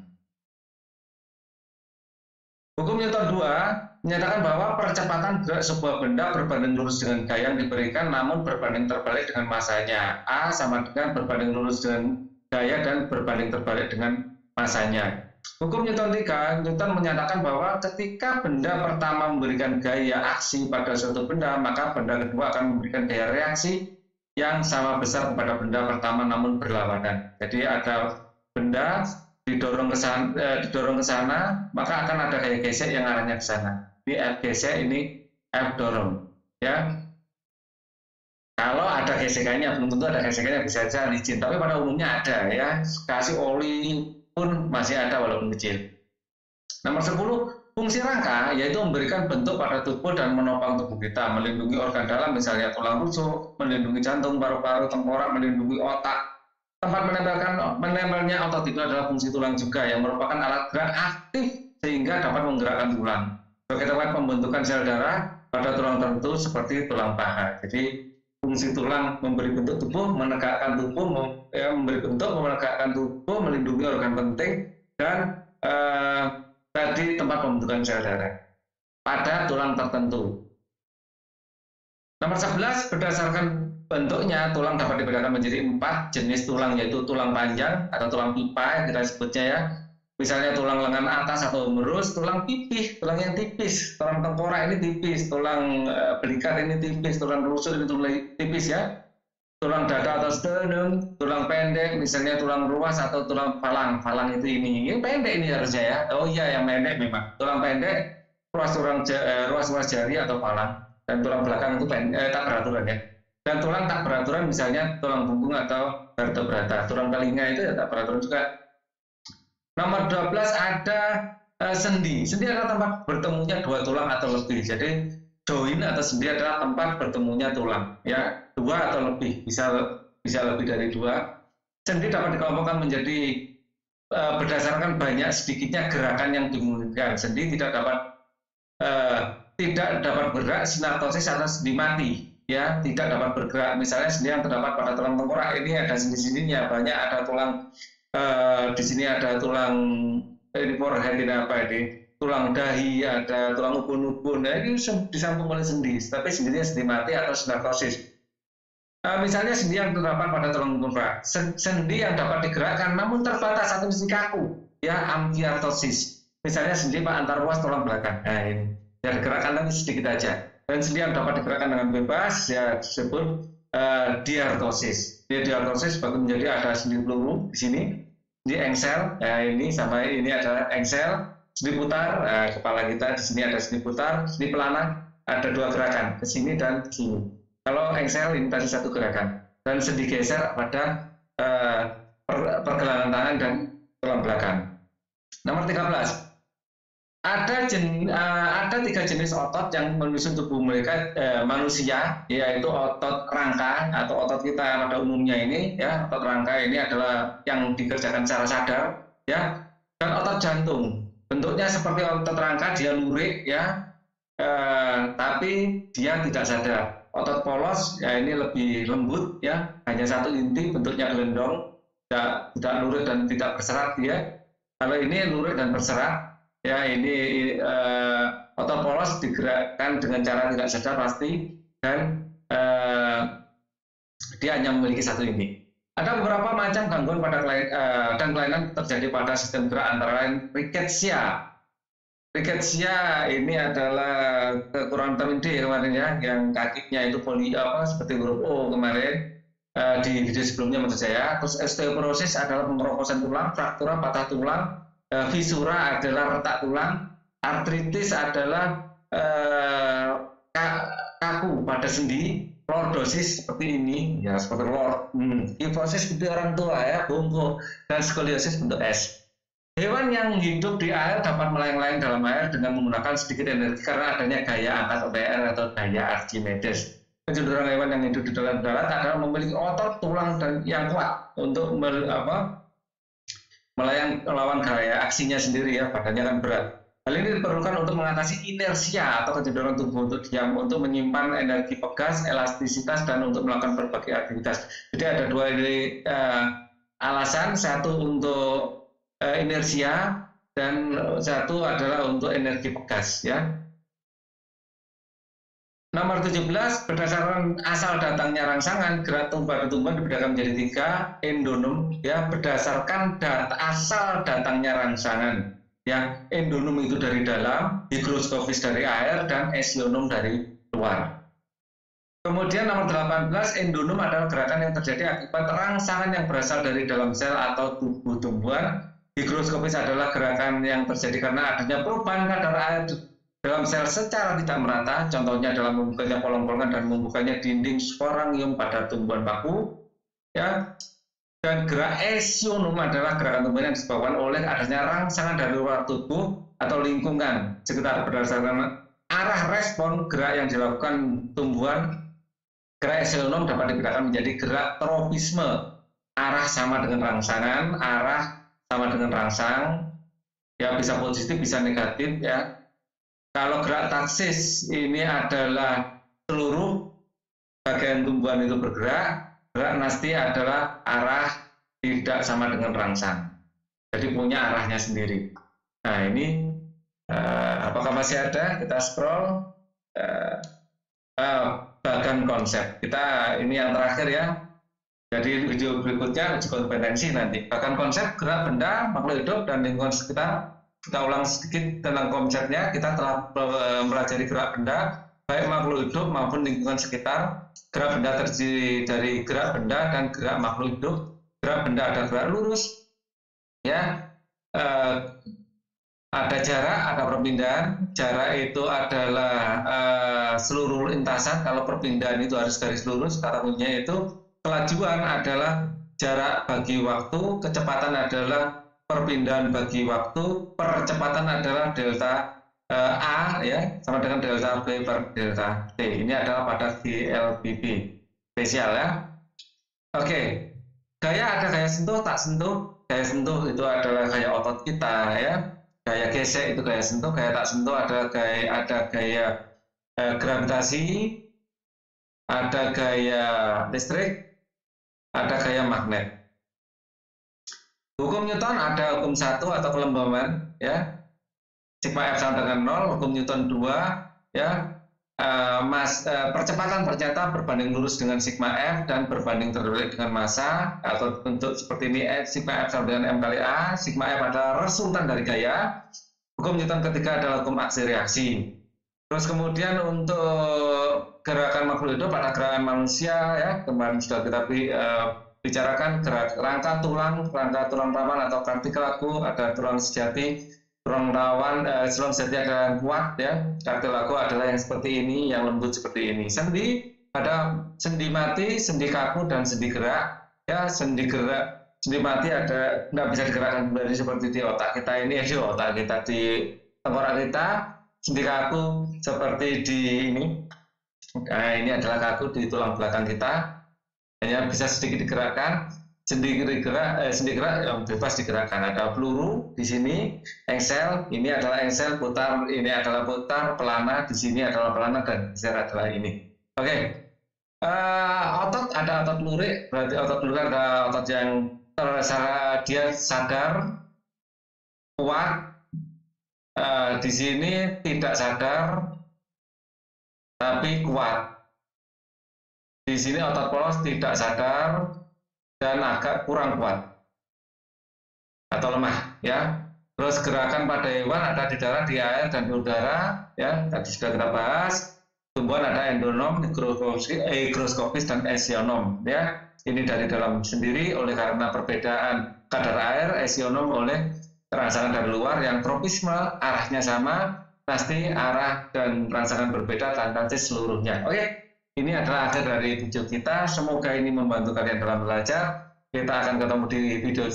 Speaker 1: Hukum Newton 2 menyatakan bahwa percepatan gerak sebuah benda berbanding lurus dengan gaya yang diberikan, namun berbanding terbalik dengan masanya. A sama dengan berbanding lurus dengan gaya dan berbanding terbalik dengan masanya. Hukum Newton 3, Newton menyatakan bahwa ketika benda pertama memberikan gaya aksi pada suatu benda, maka benda kedua akan memberikan gaya reaksi yang sama besar kepada benda pertama namun berlawanan. Jadi ada benda didorong ke sana, maka akan ada gaya gesek yang arahnya ke sana. Ini F gesek, ini F dorong. Ya. Kalau ada gesekannya, belum tentu ada gesekannya, bisa saja licin, tapi pada umumnya ada ya. Kasih oli pun masih ada walaupun kecil. Nomor 10, fungsi rangka yaitu memberikan bentuk pada tubuh dan menopang tubuh kita, melindungi organ dalam misalnya tulang rusuk, melindungi jantung, paru-paru, tengkorak, melindungi otak. Tempat menempelnya otot itu adalah fungsi tulang juga yang merupakan alat gerak aktif sehingga dapat menggerakkan tulang. Sebagai tempat pembentukan sel darah pada tulang tertentu seperti tulang paha. Jadi fungsi tulang memberi bentuk tubuh, menegakkan tubuh, memberi bentuk, menegakkan tubuh, melindungi organ penting, dan tadi tempat pembentukan sel darah pada tulang tertentu. Nomor 11, berdasarkan bentuknya, tulang dapat dibedakan menjadi 4 jenis tulang, yaitu tulang panjang atau tulang pipa yang kita sebutnya ya. Misalnya tulang lengan atas atau merus, tulang pipih, tulang yang tipis, tulang tengkorak ini tipis, tulang belikat ini tipis, tulang rusuk ini tulang tipis ya. Tulang dada atau sternum, tulang pendek, misalnya tulang ruas atau tulang falang. Falang itu ini pendek ini harusnya ya. Oh iya, yang pendek memang. Tulang pendek, ruas jari atau falang, dan tulang belakang itu tak beraturan ya. Dan tulang tak beraturan misalnya tulang punggung atau vertebrata. Tulang telinga itu ya tak beraturan juga. Nomor 12 ada sendi. Sendi adalah tempat bertemunya dua tulang atau lebih. Jadi join atau sendi adalah tempat bertemunya tulang. Ya, dua atau lebih, bisa lebih dari dua. Sendi dapat dikelompokkan menjadi berdasarkan banyak sedikitnya gerakan yang dimungkinkan. Sendi tidak dapat bergerak, sinaptosis atau sendi mati. Ya, tidak dapat bergerak. Misalnya sendi yang terdapat pada tulang tengkorak ini ada sendi-sendinya, banyak ada tulang. Di sini ada tulang ini forehead ini apa ini, tulang dahi, ada tulang ubun-ubun. Nah, ini disambung oleh sendi, tapi sendinya sendi mati atau sinaptosis. Misalnya sendi yang terdapat pada tulang tengkorak, sendi yang dapat digerakkan namun terbatas atau mesti kaku, ya, amfiartosis. Misalnya sendi antar ruas tulang belakang. Nah, ini ya digerakkan tapi sedikit aja. Dan sendi yang dapat digerakkan dengan bebas ya disebut diartosis. Diartosis menjadi ada sendi peluru di sini, di engsel, ini sama ini ada engsel, sendi putar, kepala kita di sini ada sendi putar, sendi pelana, ada dua gerakan ke sini dan ke sini. Kalau engsel ini tadi satu gerakan, dan sendi geser pada pergelangan tangan dan tulang belakang. Nomor 13. Ada 3 jenis otot yang menyusun tubuh manusia, yaitu otot rangka atau otot kita pada umumnya ini, ya. Otot rangka ini adalah yang dikerjakan secara sadar, ya. Dan otot jantung, bentuknya seperti otot rangka, dia lurik, ya, tapi dia tidak sadar. otot polos ya ini lebih lembut ya, hanya satu inti, bentuknya gelendong, tidak lurik dan tidak berserat ya. Kalau ini lurik dan berserat ya, ini otot polos digerakkan dengan cara tidak sadar pasti, dan dia hanya memiliki satu inti. Ada beberapa macam gangguan pada dan kelainan terjadi pada sistem gerak, antara lain rickettsia. Rickettsia ini adalah kekurangan vitamin D kemarin ya, yang kakinya itu seperti huruf O kemarin di video sebelumnya menurut saya. Terus osteoporosis adalah pengeroposan tulang, fraktura patah tulang, fisura adalah retak tulang, artritis adalah kaku pada sendi, lordosis seperti ini ya, seperti lord, kifosis seperti orang tua ya, bongkok, dan skoliosis bentuk S. Hewan yang hidup di air dapat melayang-layang dalam air dengan menggunakan sedikit energi karena adanya gaya angkat OTR atau gaya Archimedes. Kecenderungan hewan yang hidup di dalam darat adalah memiliki otot, tulang, dan yang kuat untuk melayang melawan gaya aksinya sendiri ya, badannya kan berat. Hal ini diperlukan untuk mengatasi inersia atau kecenderungan tubuh untuk diam, untuk menyimpan energi pegas, elastisitas, dan untuk melakukan berbagai aktivitas. Jadi ada dua ini alasan, satu untuk inersia dan satu adalah untuk energi pegas ya. Nomor 17, berdasarkan asal datangnya rangsangan, gerak tumbuhan dan tumbuhan dibedakan menjadi 3, endonom ya, berdasarkan asal datangnya rangsangan. Yang endonom itu dari dalam, higroskopis dari air, dan esionom dari luar. Kemudian nomor 18, endonom adalah gerakan yang terjadi akibat rangsangan yang berasal dari dalam sel atau tubuh tumbuhan. Higroskopis adalah gerakan yang terjadi karena adanya perubahan kadar air dalam sel secara tidak merata, contohnya adalah membukanya polong-polongan dan membukanya dinding sporangium pada tumbuhan baku ya. Dan gerak esionom adalah gerakan tumbuhan yang disebabkan oleh adanya rangsangan dari luar tubuh atau lingkungan sekitar. Berdasarkan arah respon gerak yang dilakukan tumbuhan, gerak esionom dapat dibedakan menjadi gerak tropisme, arah sama dengan rangsangan, arah sama dengan rangsang ya, bisa positif bisa negatif ya. Kalau gerak taksis ini adalah seluruh bagian tumbuhan itu bergerak, gerak nasti adalah arah tidak sama dengan rangsang, jadi punya arahnya sendiri. Nah ini apakah masih ada? Kita scroll bagan konsep kita, ini yang terakhir ya. Jadi video berikutnya uji kompetensi nanti. Bahkan konsep gerak benda, makhluk hidup, dan lingkungan sekitar. Kita ulang sedikit tentang konsepnya. Kita telah mempelajari gerak benda, baik makhluk hidup maupun lingkungan sekitar. Gerak benda terdiri dari gerak benda dan gerak makhluk hidup. Gerak benda ada gerak lurus, ya. Ada jarak, ada perpindahan. Jarak itu adalah seluruh lintasan. Kalau perpindahan itu harus garis lurus. Kata kuncinya itu kelajuan adalah jarak bagi waktu, kecepatan adalah perpindahan bagi waktu, percepatan adalah delta A ya, sama dengan delta B per delta T. Ini adalah pada GLBB spesial ya. Oke, gaya ada gaya sentuh, tak sentuh. Gaya sentuh itu adalah gaya otot kita ya. Gaya gesek itu gaya sentuh, gaya tak sentuh ada gaya gravitasi, ada gaya listrik, ada gaya magnet. Hukum Newton ada hukum 1 atau kelembaban ya. Sigma F sama dengan 0, hukum Newton 2 ya. Percepatan ternyata berbanding lurus dengan sigma F dan berbanding terbalik dengan massa, atau bentuk seperti ini, sigma F sama dengan M kali A. Sigma F adalah resultan dari gaya. Hukum Newton ketiga adalah hukum aksi reaksi. Terus kemudian untuk gerakan makhluk hidup ada gerakan manusia ya, kemarin sudah kita bicarakan gerak rangka tulang rawan atau kartilago, ada tulang sejati, tulang rawan, tulang sejati adalah yang kuat ya, kartilago adalah yang seperti ini, yang lembut seperti ini. Sendi ada sendi mati, sendi kaku, dan sendi gerak ya. Sendi mati ada nggak bisa digerakkan kembali seperti di otak kita ini ya, otak kita di tengkorak kita. Sendi kaku seperti di ini. Nah, ini adalah kaku di tulang belakang kita. Hanya bisa sedikit digerakkan. Sendi gerak yang bebas digerakkan. Ada peluru di sini, engsel, ini adalah engsel, putar, ini adalah putar, pelana, di sini adalah pelana, dan geser adalah ini. Oke. Otot, ada otot lurik, berarti otot lurik ada otot yang dia sadar, kuat. Di sini tidak sadar, tapi kuat. Di sini otot polos tidak sadar dan agak kurang kuat atau lemah, ya. Terus gerakan pada hewan ada di darat, di air, dan di udara, ya. Tadi sudah kita bahas. Tumbuhan ada endonom, hygroskopis, dan esionom, ya. Ini dari dalam sendiri oleh karena perbedaan kadar air, esionom oleh rangsangan dari luar. Yang tropisme arahnya sama, pasti arah dan rangsangan berbeda tanpa seluruhnya. Oke, ini adalah akhir dari video kita. Semoga ini membantu kalian dalam belajar. Kita akan ketemu di video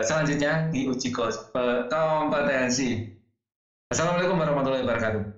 Speaker 1: selanjutnya di uji kompetensi. Assalamualaikum warahmatullahi wabarakatuh.